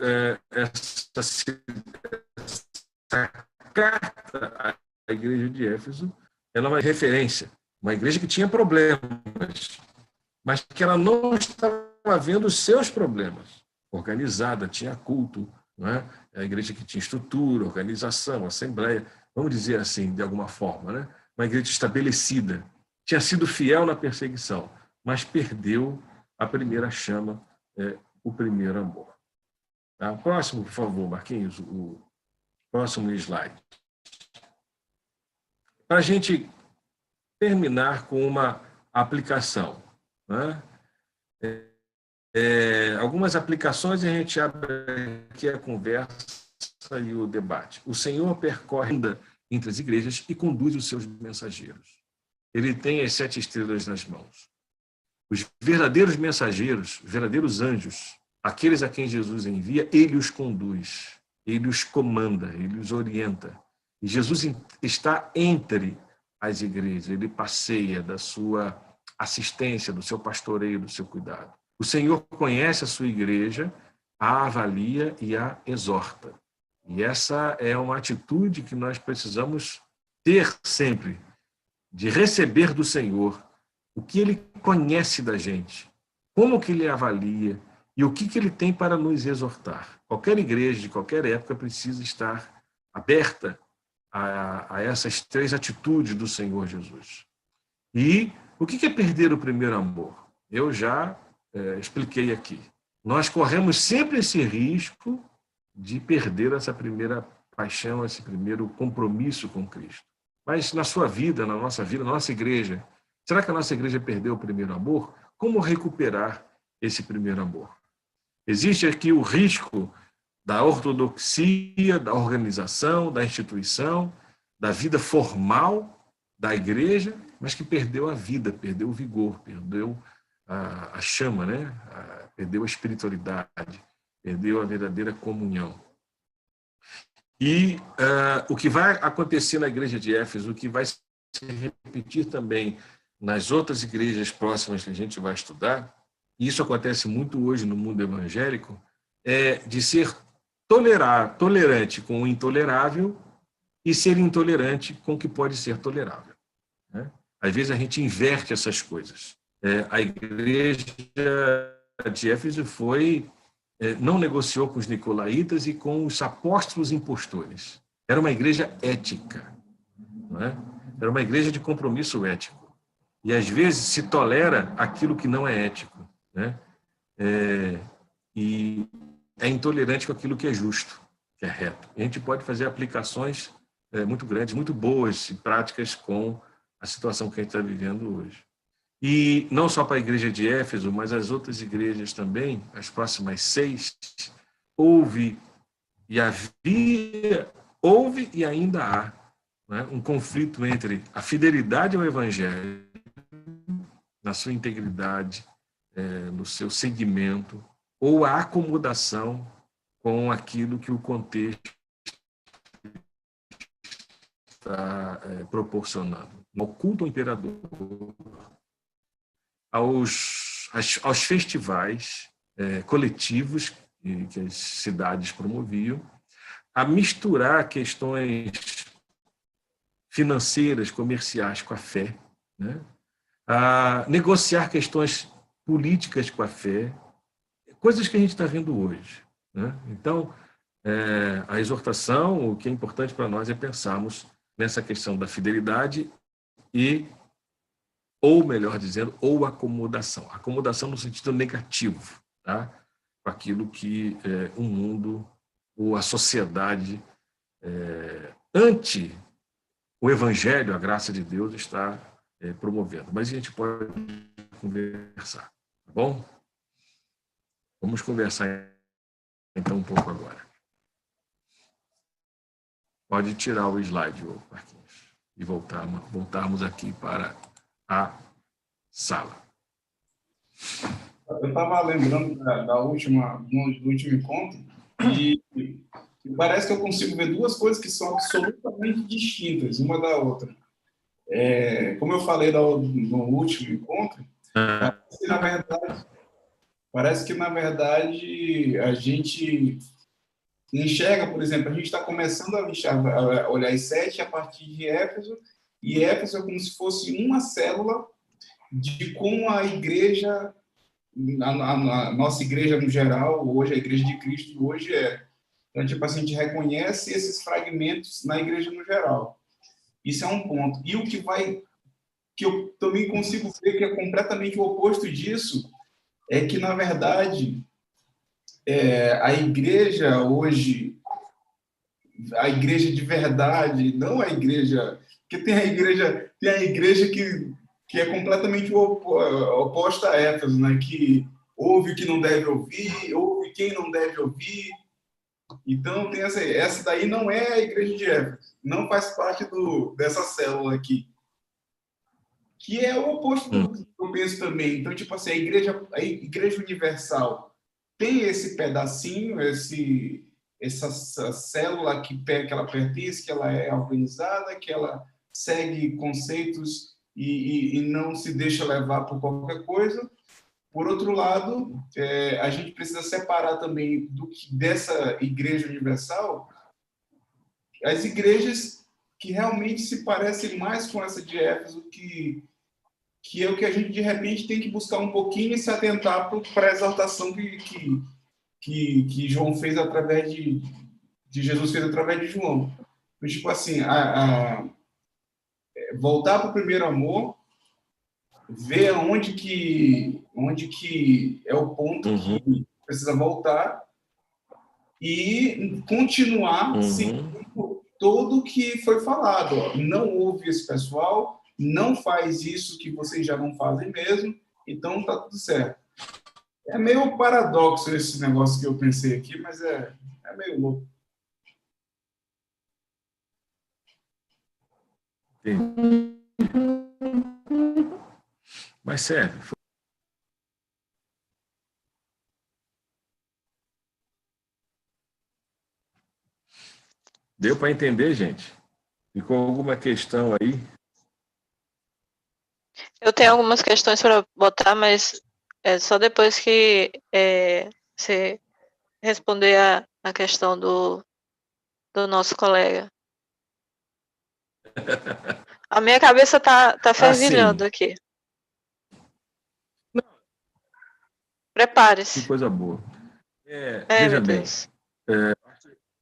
essa carta à igreja de Éfeso, ela é uma referência, uma igreja que tinha problemas, mas que ela não estava vendo os seus problemas. Organizada, tinha culto, não é? A igreja que tinha estrutura, organização, assembleia, vamos dizer assim, de alguma forma, né? Uma igreja estabelecida, tinha sido fiel na perseguição, mas perdeu a primeira chama, o primeiro amor. Tá? Próximo, por favor, Marquinhos, o próximo slide. Para a gente terminar com uma aplicação, né? Algumas aplicações, e a gente abre aqui a conversa e o debate. O Senhor percorre entre as igrejas e conduz os seus mensageiros. Ele tem as 7 estrelas nas mãos. Os verdadeiros mensageiros, os verdadeiros anjos, aqueles a quem Jesus envia, ele os conduz, ele os comanda, ele os orienta. E Jesus está entre as igrejas, ele passeia da sua assistência, do seu pastoreio, do seu cuidado. O Senhor conhece a sua igreja, a avalia e a exorta. E essa é uma atitude que nós precisamos ter sempre, de receber do Senhor o que ele conhece da gente, como que ele avalia e o que ele tem para nos exortar. Qualquer igreja de qualquer época precisa estar aberta a essas 3 atitudes do Senhor Jesus. E o que é perder o primeiro amor? Eu já expliquei aqui. Nós corremos sempre esse risco de perder essa primeira paixão, esse primeiro compromisso com Cristo. Mas na sua vida, na nossa vida, na nossa igreja, será que a nossa igreja perdeu o primeiro amor? Como recuperar esse primeiro amor? Existe aqui o risco da ortodoxia, da organização, da instituição, da vida formal da igreja, mas que perdeu a vida, perdeu o vigor, perdeu a chama, né? Perdeu a espiritualidade, perdeu a verdadeira comunhão. E o que vai acontecer na igreja de Éfeso, o que vai se repetir também nas outras igrejas próximas que a gente vai estudar, e isso acontece muito hoje no mundo evangélico, é de ser tolerante com o intolerável e ser intolerante com o que pode ser tolerável, né? Às vezes a gente inverte essas coisas. A igreja de Éfeso não negociou com os nicolaítas e com os apóstolos impostores. Era uma igreja ética, não é? Era uma igreja de compromisso ético. E às vezes se tolera aquilo que não é ético, né? E é intolerante com aquilo que é justo, que é reto. E a gente pode fazer aplicações muito grandes, muito boas e práticas com a situação que a gente está vivendo hoje. E não só para a igreja de Éfeso, mas as outras igrejas também, as próximas 6, houve e ainda há, né, um conflito entre a fidelidade ao Evangelho, na sua integridade, no seu segmento, ou a acomodação com aquilo que o contexto está proporcionando. Ao culto ao imperador, aos festivais coletivos que as cidades promoviam, a misturar questões financeiras, comerciais com a fé, né? A negociar questões políticas com a fé, coisas que a gente está vendo hoje, né? Então, a exortação, o que é importante para nós é pensarmos nessa questão da fidelidade ou melhor dizendo, ou acomodação. Acomodação no sentido negativo, tá? Com aquilo que o mundo ou a sociedade ante o evangelho, a graça de Deus, está promovendo. Mas a gente pode conversar, tá bom? Vamos conversar então um pouco agora. Pode tirar o slide, Marquinhos, e voltarmos aqui para a sala. Eu estava lembrando do último encontro e parece que eu consigo ver duas coisas que são absolutamente distintas uma da outra. Como eu falei no último encontro, parece que, na verdade, a gente enxerga, por exemplo, a gente está começando a olhar as 7 a partir de Éfeso, e Éfeso é como se fosse uma célula de como a igreja, a nossa igreja no geral, hoje, a igreja de Cristo, hoje é. Então, tipo assim, a gente reconhece esses fragmentos na igreja no geral. Isso é um ponto. E o que eu também consigo ver que é completamente o oposto disso, é que, na verdade, a igreja hoje, a igreja de verdade, não a igreja... Porque tem a igreja que é completamente oposta a Éfeso, né? Que ouve o que não deve ouvir, ouve quem não deve ouvir. Então, tem essa daí não é a igreja de Éfeso, não faz parte dessa célula aqui. Que é o oposto do que eu penso também. Então, tipo assim, a igreja universal tem esse pedacinho, essa célula que ela pertence, que ela é organizada, que ela segue conceitos e não se deixa levar por qualquer coisa. Por outro lado, a gente precisa separar também dessa igreja universal as igrejas que realmente se parecem mais com essa de Éfeso, que é o que a gente, de repente, tem que buscar um pouquinho e se atentar para a exaltação que João fez através de Jesus fez através de João. Então, tipo assim, voltar para o primeiro amor, ver onde que é o ponto que precisa voltar e continuar seguindo tudo o que foi falado. Ó. Não ouve esse pessoal, não faz isso que vocês já não fazem mesmo, então tá tudo certo. É meio paradoxo esse negócio que eu pensei aqui, mas é meio louco. Mas serve. Deu para entender, gente? Ficou alguma questão aí? Eu tenho algumas questões para botar, mas é só depois que você responder a questão do nosso colega. A minha cabeça tá fervilhando aqui. Prepare-se. Que coisa boa. Veja bem,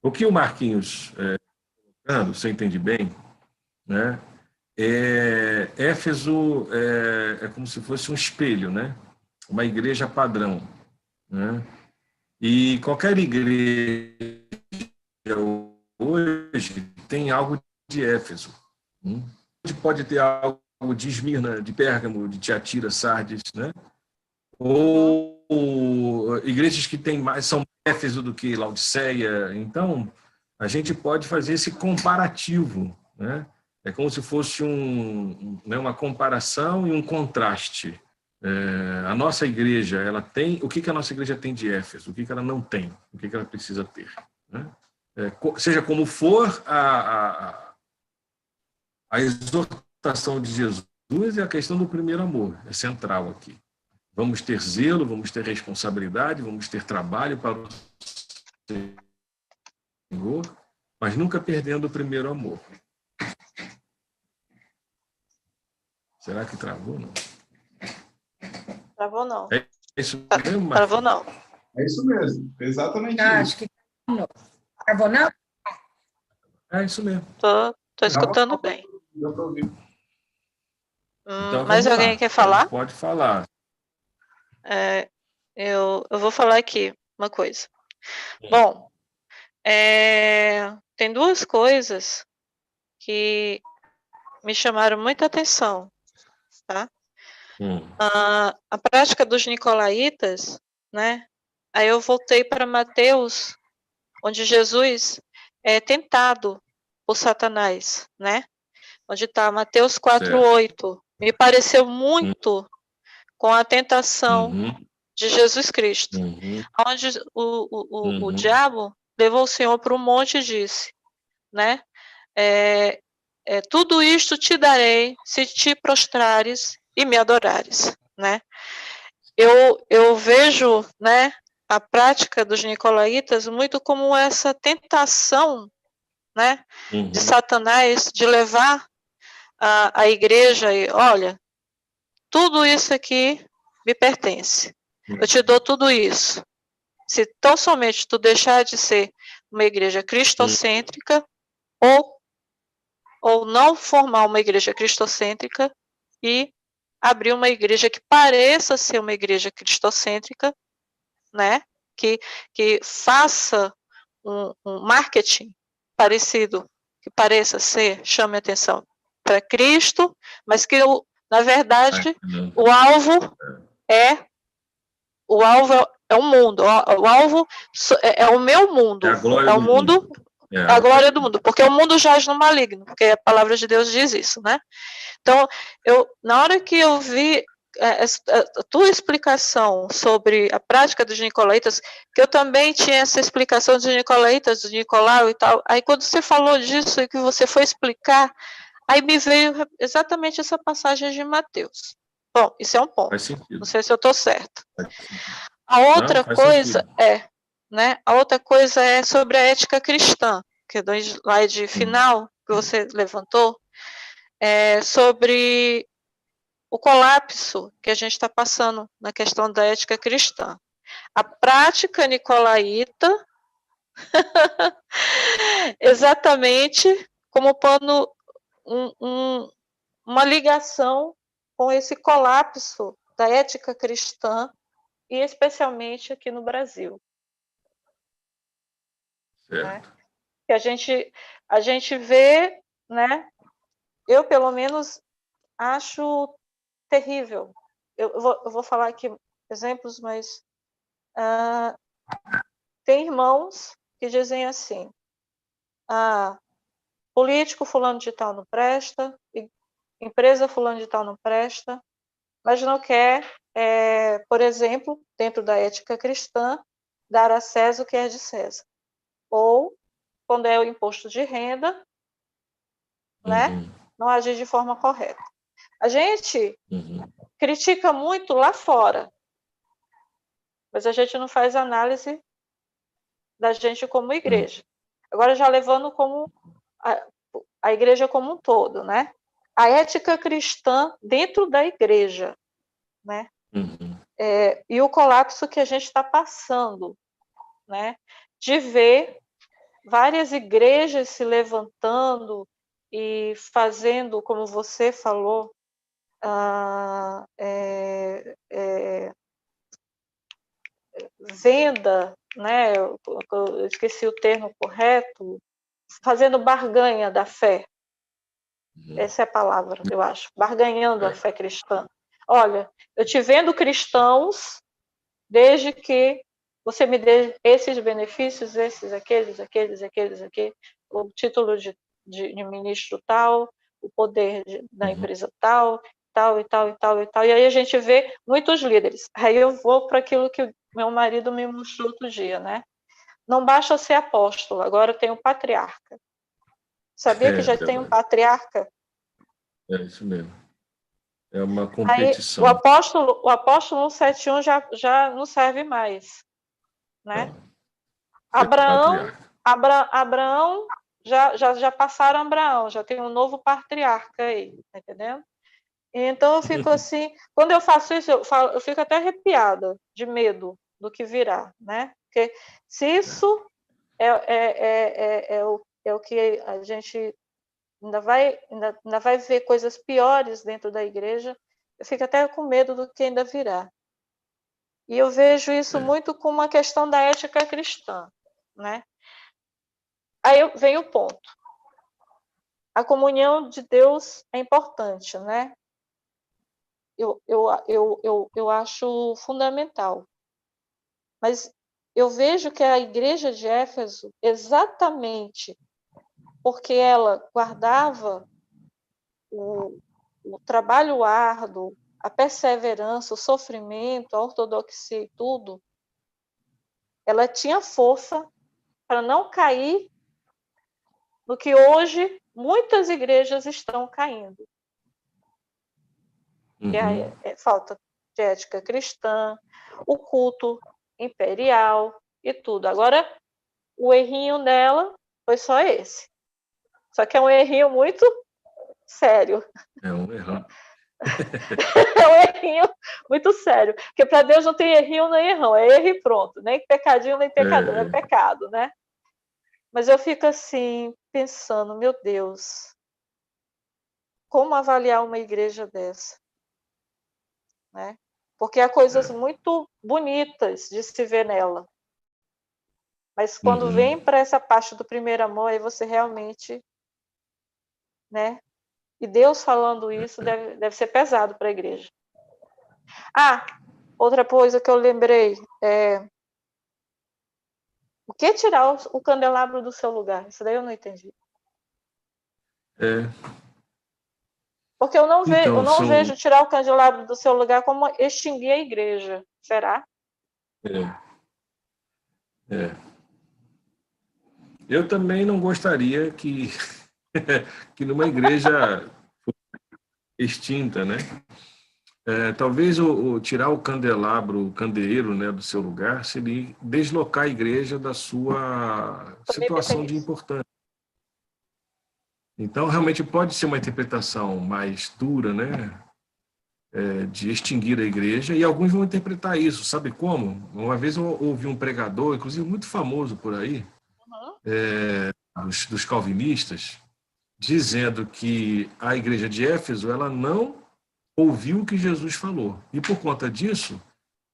o que o Marquinhos colocando, você entende bem, né? Éfeso é como se fosse um espelho, né? Uma igreja padrão, né? E qualquer igreja hoje tem algo de Éfeso. Pode ter algo de Esmirna, de Pérgamo, de Tiatira, Sardes, né? Ou igrejas que são Éfeso do que Laodiceia. Então, a gente pode fazer esse comparativo, né? É como se fosse uma comparação e um contraste. A nossa igreja, ela tem... O que a nossa igreja tem de Éfeso? O que ela não tem? O que ela precisa ter? Né? Seja como for, a exortação de Jesus é a questão do primeiro amor, é central aqui. Vamos ter zelo, vamos ter responsabilidade, vamos ter trabalho para o Senhor, mas nunca perdendo o primeiro amor. Será que travou, não? Travou não. É isso mesmo, Travou não. É isso mesmo, exatamente Acho isso. que travou, não? É isso mesmo. Tô escutando bem. Deu para ouvir. Então, Mais vamos alguém lá. quer falar? Pode falar. Eu vou falar aqui uma coisa. Bom, tem duas coisas que me chamaram muita atenção, tá? A prática dos nicolaítas, né? Aí eu voltei para Mateus, onde Jesus é tentado por Satanás, né? Onde está Mateus 4:8. Me pareceu muito com a tentação de Jesus Cristo, onde o diabo levou o Senhor para um monte e disse, né? Tudo isto te darei se te prostrares e me adorares, né? Eu vejo, né, a prática dos nicolaítas muito como essa tentação, né, de Satanás de levar a igreja e, olha, tudo isso aqui me pertence. Eu te dou tudo isso. Se tão somente tu deixar de ser uma igreja cristocêntrica ou não formar uma igreja cristocêntrica e abrir uma igreja que pareça ser uma igreja cristocêntrica, né? Que faça um marketing parecido, que pareça ser, chame atenção para Cristo, mas que, na verdade, o alvo é o mundo, o alvo é o meu mundo, é o mundo, é a glória do mundo, porque o mundo jaz no maligno, porque a palavra de Deus diz isso, né? Então, na hora que eu vi a tua explicação sobre a prática dos nicolaítas, que eu também tinha essa explicação dos nicolaítas, do Nicolau e tal, aí quando você falou disso e que você foi explicar, aí me veio exatamente essa passagem de Mateus. Bom, isso é um ponto. Faz sentido. Não sei se eu estou certa. A outra coisa né? A outra coisa é sobre a ética cristã, que é do slide final que você levantou, sobre o colapso que a gente está passando na questão da ética cristã. A prática nicolaíta, exatamente como pano uma ligação com esse colapso da ética cristã, e especialmente aqui no Brasil. Né? Que a gente vê, né? Eu, pelo menos, acho terrível. Eu vou falar aqui exemplos, mas tem irmãos que dizem assim, político fulano de tal não presta, empresa fulano de tal não presta, mas não quer, por exemplo, dentro da ética cristã, dar a César o que é de César. Ou, quando é o imposto de renda, né, não agir de forma correta. A gente critica muito lá fora, mas a gente não faz análise da gente como igreja. Agora, já levando como a igreja como um todo, né? A ética cristã dentro da igreja, né? E o colapso que a gente está passando, né? De ver várias igrejas se levantando e fazendo, como você falou, venda, né? Eu esqueci o termo correto, fazendo barganha da fé. Essa é a palavra, eu acho. Barganhando a fé cristã. Olha, eu te vendo cristãos desde que você me dê esses benefícios, esses, aqueles, o título de ministro tal, o poder da empresa tal, tal, e tal, e tal, e tal. E aí a gente vê muitos líderes. Aí eu vou para aquilo que meu marido me mostrou outro dia, né? Não basta ser apóstolo, agora tem um patriarca. Sabia que já tem um Verdade. patriarca? É isso mesmo. É uma Aí competição. o apóstolo 171 já não serve mais, né? Não, Abraão, patriarca. Abraão já passaram Abraão, já tem um novo patriarca aí, tá entendendo? Então eu fico assim, quando eu faço isso, eu fico até arrepiada de medo do que virá, né? Porque se isso é o que a gente ainda vai ver coisas piores dentro da igreja, eu fico até com medo do que ainda virá. E eu vejo isso muito como uma questão da ética cristã, né? Aí vem o ponto. A comunhão de Deus é importante, né? Eu acho fundamental. Mas eu vejo que a igreja de Éfeso, exatamente porque ela guardava o trabalho árduo, a perseverança, o sofrimento, a ortodoxia e tudo, ela tinha força para não cair no que hoje muitas igrejas estão caindo. Que é a falta de ética cristã, o culto imperial e tudo. Agora, o errinho dela foi só esse. Só que é um errinho muito sério. É um erro. É um errinho muito sério. Porque para Deus não tem errinho nem errão, é erro e pronto. Nem pecadinho, nem pecador, é pecado, né? Mas eu fico assim, pensando, meu Deus, como avaliar uma igreja dessa? Né? Porque há coisas muito bonitas de se ver nela. Mas quando vem para essa parte do primeiro amor, aí você realmente, né? E Deus falando isso deve ser pesado para a igreja. Ah, outra coisa que eu lembrei o que tirar o candelabro do seu lugar? Isso daí eu não entendi. Porque eu não vejo tirar o candelabro do seu lugar como extinguir a igreja. Será? Eu também não gostaria que numa igreja extinta, né? Talvez tirar o candelabro, o candeeiro, né, do seu lugar, seria deslocar a igreja da sua situação de importância. Então, realmente pode ser uma interpretação mais dura, né, de extinguir a igreja, e alguns vão interpretar isso, sabe como? Uma vez eu ouvi um pregador, inclusive muito famoso por aí, dos calvinistas, dizendo que a igreja de Éfeso ela não ouviu o que Jesus falou. E por conta disso,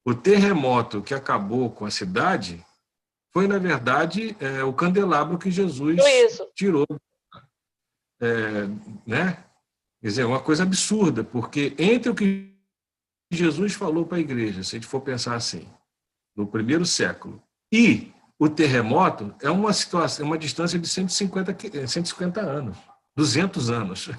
o terremoto que acabou com a cidade foi, na verdade, o candelabro que Jesus tirou. Né? Quer dizer, uma coisa absurda, porque entre o que Jesus falou para a igreja, se a gente for pensar assim, no primeiro século, e o terremoto, é uma situação, uma distância de 150 anos, 200 anos.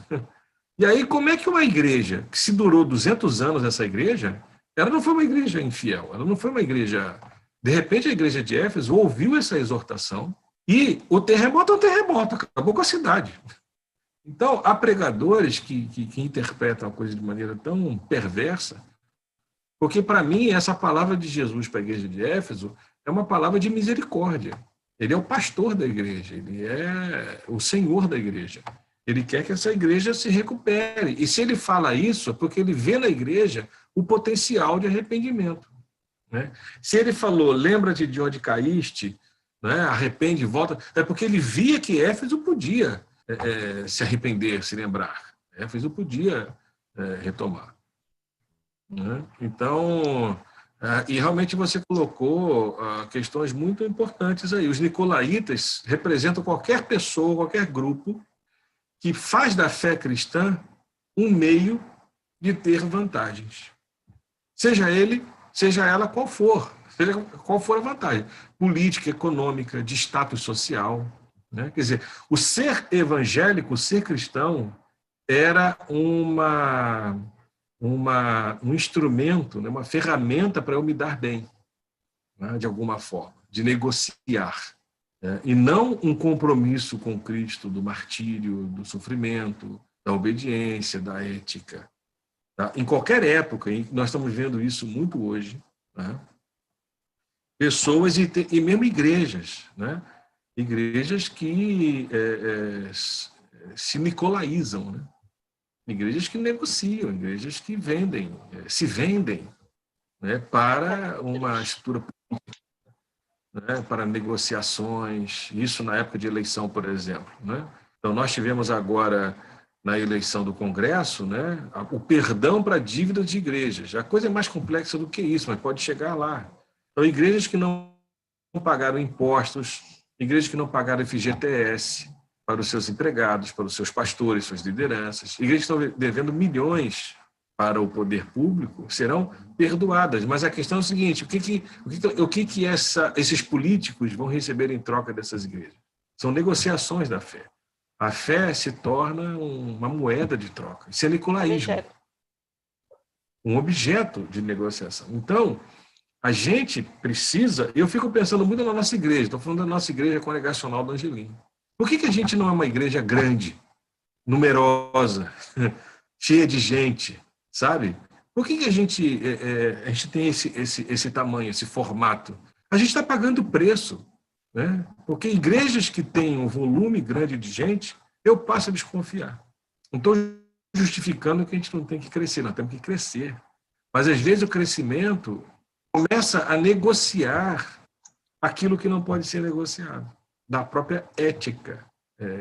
E aí, como é que uma igreja, que se durou 200 anos essa igreja, ela não foi uma igreja infiel, ela não foi uma igreja... De repente, a igreja de Éfeso ouviu essa exortação e o terremoto é um terremoto, acabou com a cidade. Então, há pregadores que interpretam a coisa de maneira tão perversa, porque, para mim, essa palavra de Jesus para a igreja de Éfeso é uma palavra de misericórdia. Ele é o pastor da igreja, ele é o senhor da igreja. Ele quer que essa igreja se recupere. E se ele fala isso, é porque ele vê na igreja o potencial de arrependimento. Né? Se ele falou, lembra-te de onde caíste, né? Arrepende e volta, é porque ele via que Éfeso podia se arrepender, se lembrar. Éfeso podia retomar. Né? Então, e realmente você colocou questões muito importantes aí. Os nicolaítas representam qualquer pessoa, qualquer grupo que faz da fé cristã um meio de ter vantagens. Seja ela qual for, seja qual for a vantagem, política, econômica, de status social. Né? Quer dizer, o ser evangélico, o ser cristão, era uma um instrumento, né, uma ferramenta para eu me dar bem, né, de alguma forma, de negociar. E não um compromisso com Cristo do martírio, do sofrimento, da obediência, da ética. Tá? Em qualquer época, nós estamos vendo isso muito hoje, né? Pessoas e mesmo igrejas, né? Igrejas que se nicolaizam, né? Igrejas que negociam, igrejas que vendem, se vendem, né? Para uma estrutura política, né? Para negociações, isso na época de eleição, por exemplo, né? Então, nós tivemos agora, na eleição do Congresso, né, o perdão para dívidas de igrejas. A coisa é mais complexa do que isso, mas pode chegar lá. Então, igrejas que não pagaram impostos, igrejas que não pagaram FGTS para os seus empregados, para os seus pastores, suas lideranças, igrejas que estão devendo milhões para o poder público, serão perdoadas. Mas a questão é o seguinte, o que esses políticos vão receber em troca dessas igrejas? São negociações da fé. A fé se torna uma moeda de troca. Isso é nicolaísmo. Um objeto de negociação. Então, a gente precisa... Eu fico pensando muito na nossa igreja. Estou falando da nossa igreja congregacional do Angelim. Por que a gente não é uma igreja grande, numerosa, cheia de gente, sabe? Por que a gente tem esse tamanho, esse formato? A gente está pagando preço. Né? Porque igrejas que têm um volume grande de gente, eu passo a desconfiar. Não estou justificando que a gente não tem que crescer, nós temos que crescer. Mas, às vezes, o crescimento começa a negociar aquilo que não pode ser negociado, da própria ética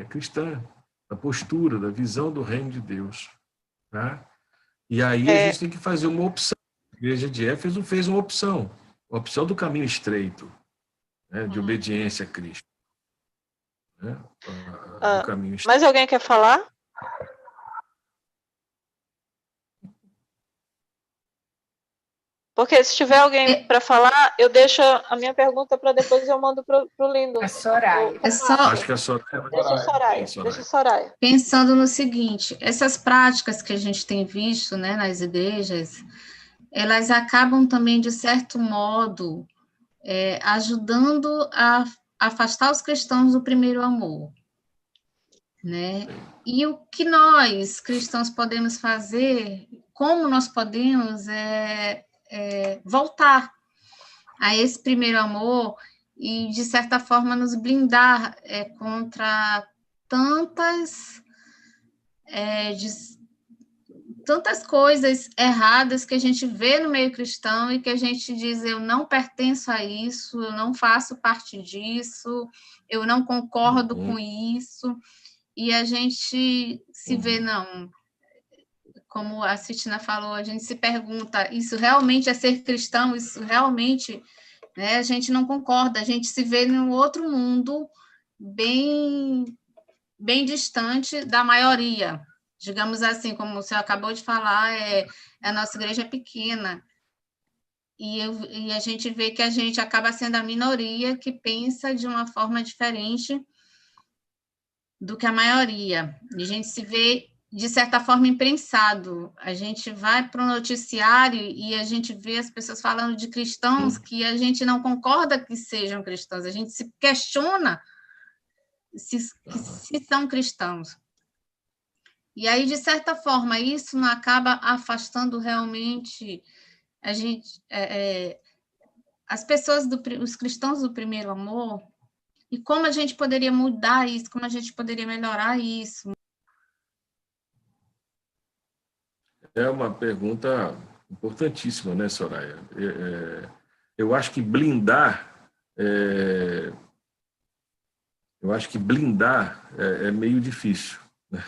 cristã, da postura, da visão do reino de Deus. Tá? E aí a gente tem que fazer uma opção. A igreja de Éfeso fez uma opção do caminho estreito, né, de obediência a Cristo. Né, do caminho estreito. Mais alguém quer falar? Porque se tiver alguém para falar, eu deixo a minha pergunta para depois eu mando para o Lindo. A Soraya. Acho que a Soraya. Deixa a Soraya. Pensando no seguinte, essas práticas que a gente tem visto, né, nas igrejas, elas acabam também, de certo modo, ajudando a afastar os cristãos do primeiro amor. Né? E o que nós, cristãos, podemos fazer, como nós podemos voltar a esse primeiro amor e, de certa forma, nos blindar contra tantas coisas erradas que a gente vê no meio cristão e que a gente diz, eu não pertenço a isso, eu não faço parte disso, eu não concordo com isso, e a gente se vê, não, como a Citina falou, a gente se pergunta, isso realmente é ser cristão? Isso realmente, né, a gente não concorda, a gente se vê num outro mundo bem distante da maioria. Digamos assim, como o senhor acabou de falar, a nossa igreja é pequena, e a gente vê que a gente acaba sendo a minoria que pensa de uma forma diferente do que a maioria. E a gente se vê, de certa forma, imprensado. A gente vai para o noticiário e a gente vê as pessoas falando de cristãos que a gente não concorda que sejam cristãos, a gente se questiona se são cristãos. E aí, de certa forma, isso não acaba afastando realmente a gente, as pessoas, os cristãos do primeiro amor, e como a gente poderia mudar isso, como a gente poderia melhorar isso? É uma pergunta importantíssima, né, Soraya? Eu acho que blindar é meio difícil, né?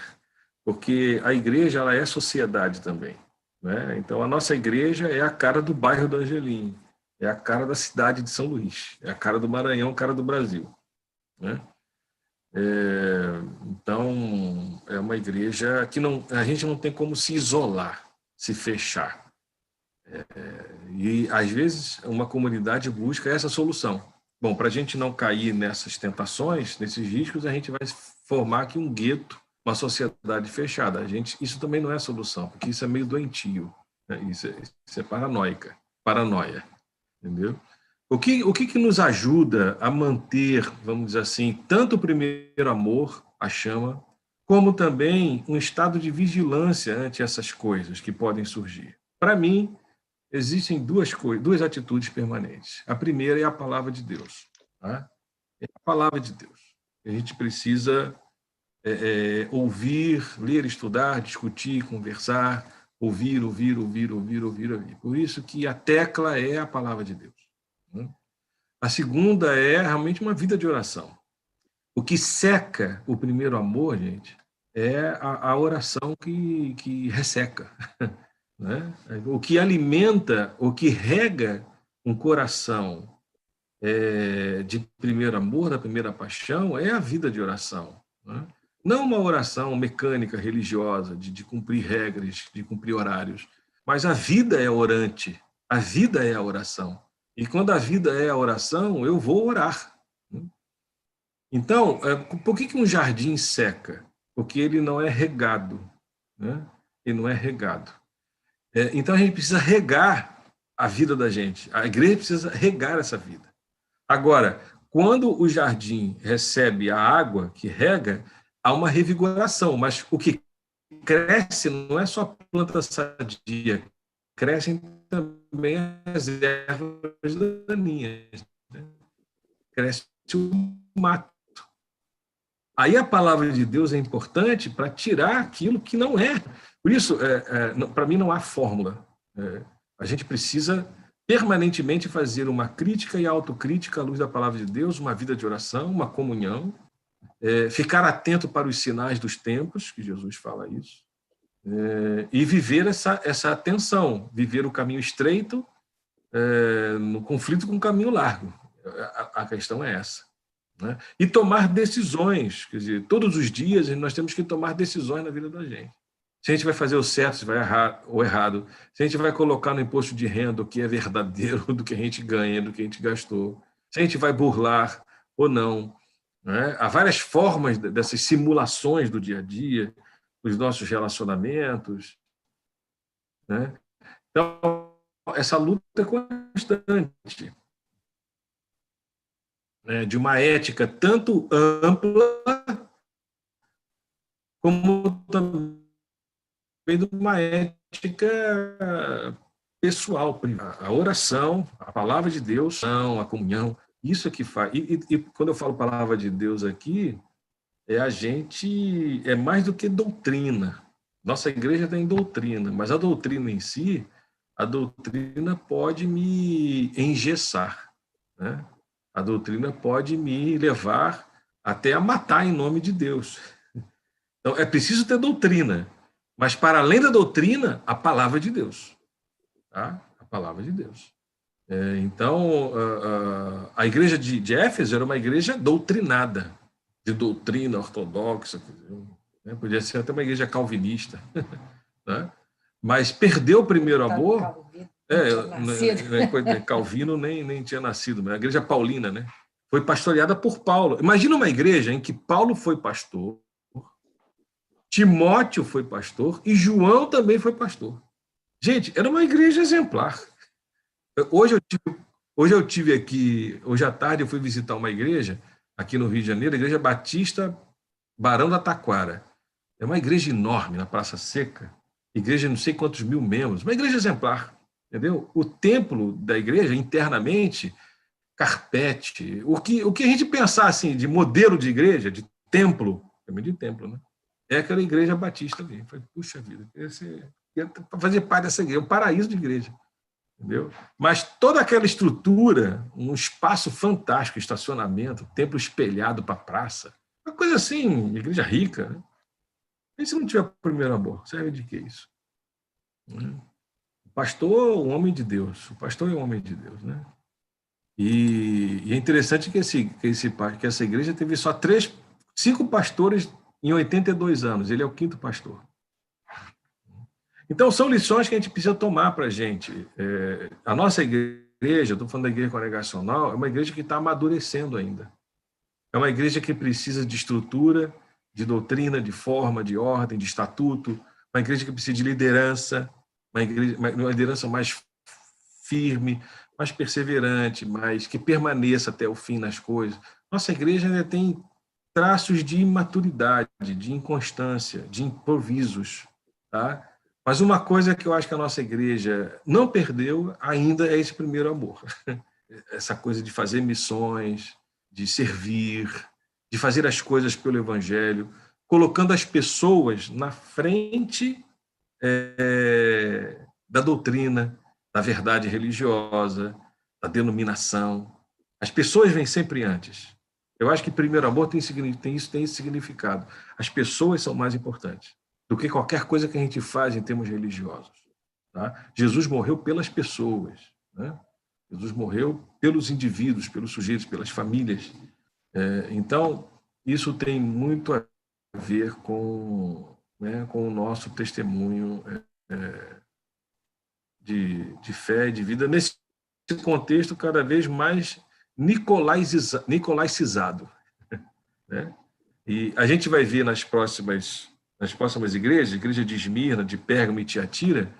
Porque a igreja, ela é sociedade também, né? Então, a nossa igreja é a cara do bairro do Angelim, é a cara da cidade de São Luís, é a cara do Maranhão, a cara do Brasil, né? Então, é uma igreja que a gente não tem como se isolar, se fechar. E, às vezes, uma comunidade busca essa solução. Bom, para a gente não cair nessas tentações, nesses riscos, a gente vai formar aqui um gueto, uma sociedade fechada. Isso também não é solução, porque isso é meio doentio. Isso é paranoia, entendeu? O que nos ajuda a manter, vamos dizer assim, tanto o primeiro amor, a chama, como também um estado de vigilância ante essas coisas que podem surgir? Para mim, existem duas atitudes permanentes. A primeira é a palavra de Deus. Tá? É a palavra de Deus. A gente precisa ouvir, ler, estudar, discutir, conversar, ouvir. Por isso que a tecla é a palavra de Deus. Né? A segunda é realmente uma vida de oração. O que seca o primeiro amor, gente, é a oração que resseca. Né? O que alimenta, o que rega um coração de primeiro amor, da primeira paixão, é a vida de oração. Né? Não uma oração mecânica, religiosa, de cumprir regras, de cumprir horários, mas a vida é orante, a vida é a oração. E quando a vida é a oração, eu vou orar. Então, por que um jardim seca? Porque ele não é regado. Né? Ele não é regado. Então, a gente precisa regar a vida da gente. A igreja precisa regar essa vida. Agora, quando o jardim recebe a água que rega, há uma revigoração, mas o que cresce não é só planta sadia, crescem também as ervas daninhas, né? Cresce o mato. Aí a palavra de Deus é importante para tirar aquilo que não é. Por isso, para mim, não há fórmula. A gente precisa permanentemente fazer uma crítica e autocrítica à luz da palavra de Deus, uma vida de oração, uma comunhão, ficar atento para os sinais dos tempos, que Jesus fala isso, e viver essa tensão, viver o caminho estreito no conflito com o caminho largo. A questão é essa. Né? E tomar decisões, quer dizer, todos os dias nós temos que tomar decisões na vida da gente. Se a gente vai fazer o certo, se vai errar ou errado, se a gente vai colocar no imposto de renda o que é verdadeiro, do que a gente ganha, do que a gente gastou, se a gente vai burlar ou não. Né? Há várias formas dessas simulações do dia a dia, dos nossos relacionamentos. Né? Então, essa luta é constante. De uma ética tanto ampla como também de uma ética pessoal, privada. A oração, a palavra de Deus, a comunhão, isso é que faz. E quando eu falo palavra de Deus aqui, é mais do que doutrina. Nossa igreja tem doutrina, mas a doutrina em si, a doutrina pode me engessar, né? A doutrina pode me levar até a matar em nome de Deus. Então, é preciso ter doutrina, mas para além da doutrina, a palavra de Deus. Tá? A palavra de Deus. Então, a igreja de Éfeso era uma igreja doutrinada, de doutrina ortodoxa, né? Podia ser até uma igreja calvinista, né? Mas perdeu o primeiro amor. Calvino nem tinha nascido, mas a igreja paulina, né? Foi pastoreada por Paulo. Imagina uma igreja em que Paulo foi pastor, Timóteo foi pastor e João também foi pastor. Gente, era uma igreja exemplar. Hoje eu tive aqui, hoje à tarde eu fui visitar uma igreja aqui no Rio de Janeiro, a Igreja Batista Barão da Taquara. É uma igreja enorme na Praça Seca, igreja de não sei quantos mil membros, uma igreja exemplar. Entendeu? O templo da igreja, internamente, carpete. O que a gente pensar assim, de modelo de igreja, de templo, também de templo, né? É aquela igreja batista ali. Falei, puxa vida, para fazer parte dessa igreja, um paraíso de igreja. Entendeu? Mas toda aquela estrutura, um espaço fantástico, estacionamento, templo espelhado para a praça, uma coisa assim, igreja rica. Né? E se não tiver primeiro amor, serve de que isso? O pastor é um homem de Deus. O pastor é um homem de Deus, né? E é interessante que essa igreja teve só 5 pastores em 82 anos. Ele é o 5º pastor. Então, são lições que a gente precisa tomar para a gente. A nossa igreja, estou falando da igreja congregacional, é uma igreja que está amadurecendo ainda. É uma igreja que precisa de estrutura, de doutrina, de forma, de ordem, de estatuto. Uma igreja que precisa de liderança. uma liderança mais firme, mais perseverante, mais que permaneça até o fim nas coisas. Nossa igreja ainda tem traços de imaturidade, de inconstância, de improvisos, tá? Mas uma coisa que eu acho que a nossa igreja não perdeu ainda é esse primeiro amor. Essa coisa de fazer missões, de servir, de fazer as coisas pelo Evangelho, colocando as pessoas na frente da doutrina, da verdade religiosa, da denominação. As pessoas vêm sempre antes. Eu acho que primeiro amor tem esse significado. As pessoas são mais importantes do que qualquer coisa que a gente faz em termos religiosos. Tá? Jesus morreu pelas pessoas, né? Jesus morreu pelos indivíduos, pelos sujeitos, pelas famílias. Então, isso tem muito a ver com o nosso testemunho de fé e de vida, nesse contexto cada vez mais nicolaicizado. Né? E a gente vai ver nas próximas igrejas, igreja de Esmirna, de Pérgamo e Tiatira,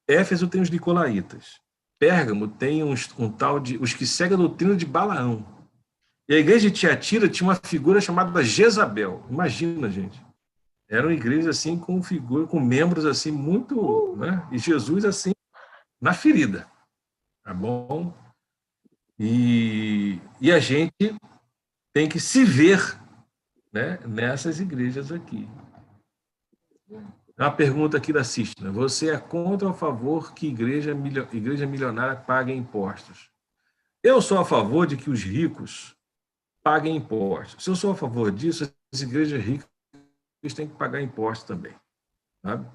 Éfeso tem os nicolaítas, Pérgamo tem um tal de os que seguem a doutrina de Balaão. E a igreja de Tiatira tinha uma figura chamada Jezabel. Imagina, gente. Era uma igreja assim com membros assim muito, né? E Jesus assim na ferida, tá bom? E a gente tem que se ver, né, nessas igrejas aqui. Uma pergunta aqui da Cístina. Você é contra ou a favor que igreja milionária pague impostos? Eu sou a favor de que os ricos paguem impostos. Se eu sou a favor disso, as igrejas ricas têm que pagar impostos também. Sabe?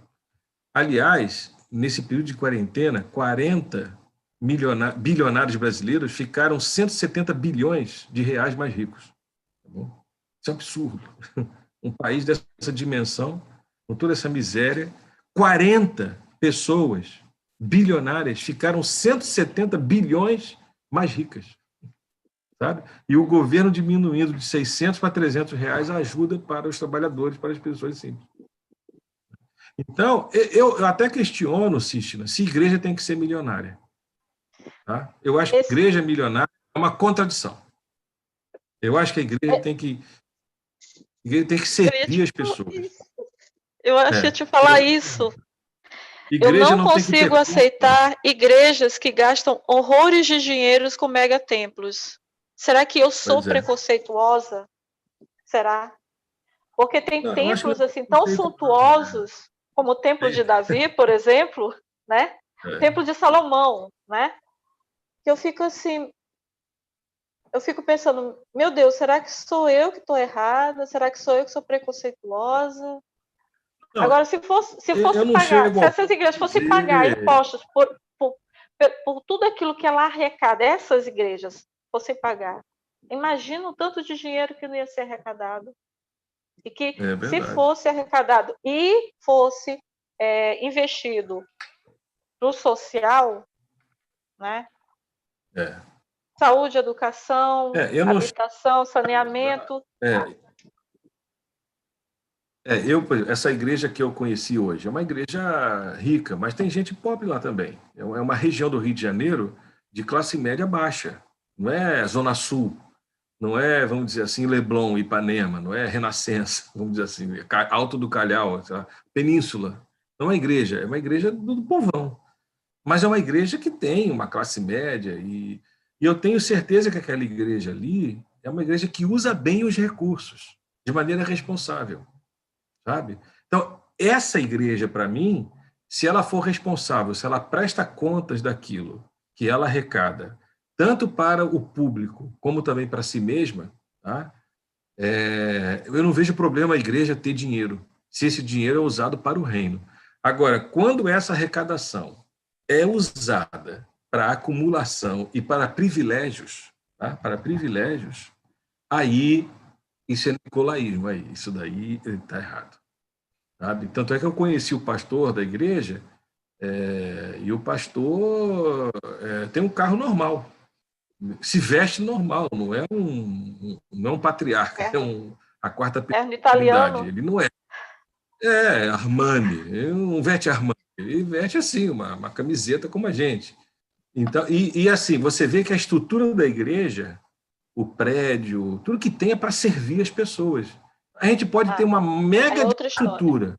Aliás, nesse período de quarentena, 40 bilionários brasileiros ficaram 170 bilhões de reais mais ricos. Tá bom? Isso é um absurdo. Um país dessa dimensão, com toda essa miséria, 40 pessoas bilionárias ficaram 170 bilhões mais ricas. Sabe? E o governo diminuindo de 600 para 300 reais a ajuda para os trabalhadores, para as pessoas simples. Então, eu até questiono, Cístina, se a igreja tem que ser milionária. Tá? Eu acho que a igreja milionária é uma contradição. Eu acho que a igreja tem que servir as pessoas. Eu acho que ia te falar isso. Eu não consigo aceitar igrejas que gastam horrores de dinheiros com megatemplos. Será que eu sou preconceituosa? Será? Porque tem templos assim tão suntuosos, como o Templo de Davi, por exemplo, né? O Templo de Salomão, né? Que eu fico assim, eu fico pensando, meu Deus, será que sou eu que estou errada? Será que sou eu que sou preconceituosa? Não, agora, se essas igrejas fossem pagar impostos por tudo aquilo que ela arrecada, essas igrejas fossem pagar, imagina o tanto de dinheiro que não ia ser arrecadado. E que, se fosse arrecadado e fosse investido no social, né? Saúde, educação, habitação, saneamento. Essa igreja que eu conheci hoje é uma igreja rica, mas tem gente pobre lá também. É uma região do Rio de Janeiro de classe média baixa. Não é Zona Sul, não é, vamos dizer assim, Leblon, Ipanema, não é Renascença, vamos dizer assim, Alto do Calhau, Península. Não é uma igreja do povão. Mas é uma igreja que tem uma classe média e eu tenho certeza que aquela igreja ali é uma igreja que usa bem os recursos, de maneira responsável, sabe? Então, essa igreja, para mim, se ela for responsável, se ela presta contas daquilo que ela arrecada, tanto para o público como também para si mesma, tá? Eu não vejo problema a igreja ter dinheiro, se esse dinheiro é usado para o reino. Agora, quando essa arrecadação é usada para acumulação e para privilégios, tá? Para privilégios, aí isso é nicolaísmo, aí, isso daí está errado. Sabe? Tanto é que eu conheci o pastor da igreja e o pastor tem um carro normal, se veste normal, não é um patriarca, a quarta personalidade. Ele não é Armani, não veste Armani, Ele veste assim, uma camiseta como a gente. Então, e assim, você vê que a estrutura da igreja, o prédio, tudo que tem é para servir as pessoas. A gente pode ter uma mega estrutura,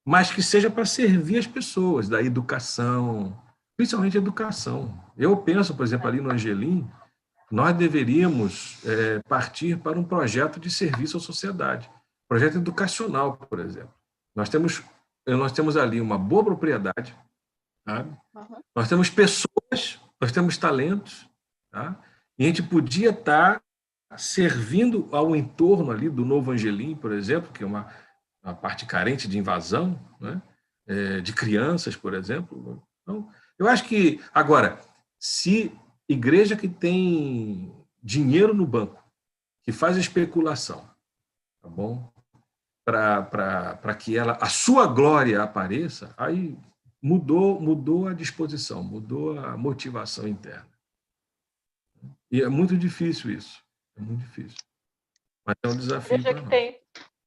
mas que seja para servir as pessoas, da educação, principalmente a educação. Eu penso, por exemplo, ali no Angelim, nós deveríamos partir para um projeto de serviço à sociedade, projeto educacional, por exemplo. Nós temos ali uma boa propriedade, sabe? Nós temos pessoas, nós temos talentos, tá? E a gente podia estar servindo ao entorno ali do Novo Angelim, por exemplo, que é uma parte carente de invasão, né? De crianças, por exemplo. Então, eu acho que, agora, se igreja que tem dinheiro no banco, que faz especulação, tá bom? Para que a sua glória apareça, aí mudou a disposição, mudou a motivação interna. E é muito difícil isso, é muito difícil. Mas é um desafio para nós. Tem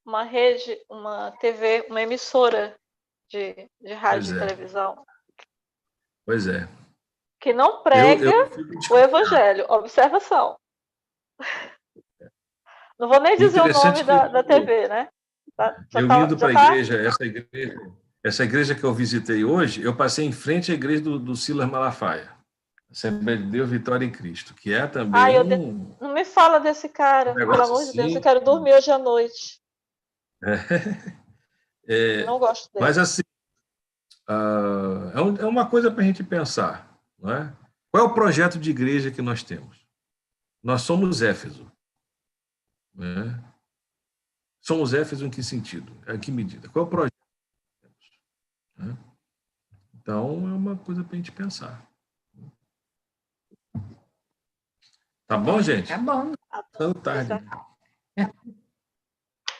uma rede, uma TV, uma emissora de rádio e televisão. Pois é. Que não prega o evangelho. Observação. Não vou nem dizer o nome da TV, né? Eu indo para a igreja, essa igreja que eu visitei hoje, eu passei em frente à igreja do Silas Malafaia, Assembleia de Deus Vitória em Cristo, que é também não me fala desse cara, pelo amor de Deus, eu quero dormir hoje à noite. Não gosto dele. Mas assim, é uma coisa para a gente pensar, não é? Qual é o projeto de igreja que nós temos? Nós somos Éfeso, né? Somos Éfeso em que sentido? Em que medida? Qual é o projeto que temos? Né? Então, é uma coisa para a gente pensar. Tá bom, gente? Tá bom. Tá tarde.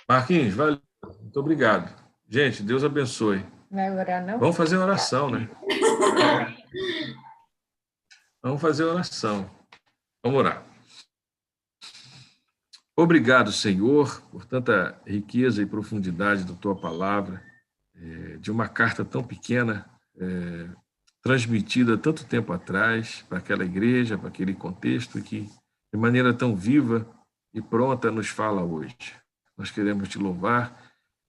Marquinhos, valeu. Muito obrigado. Gente, Deus abençoe. Vai orar, não? Vamos fazer oração, né? Vamos fazer oração. Vamos orar. Obrigado, Senhor, por tanta riqueza e profundidade da Tua palavra, de uma carta tão pequena, transmitida tanto tempo atrás para aquela igreja, para aquele contexto, e que de maneira tão viva e pronta nos fala hoje. Nós queremos Te louvar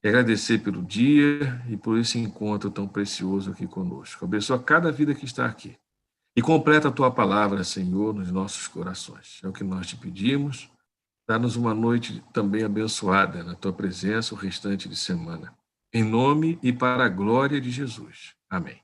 e agradecer pelo dia e por esse encontro tão precioso aqui conosco. Abençoa cada vida que está aqui e completa a Tua palavra, Senhor, nos nossos corações. É o que nós Te pedimos. Dá-nos uma noite também abençoada na Tua presença o restante de semana. Em nome e para a glória de Jesus. Amém.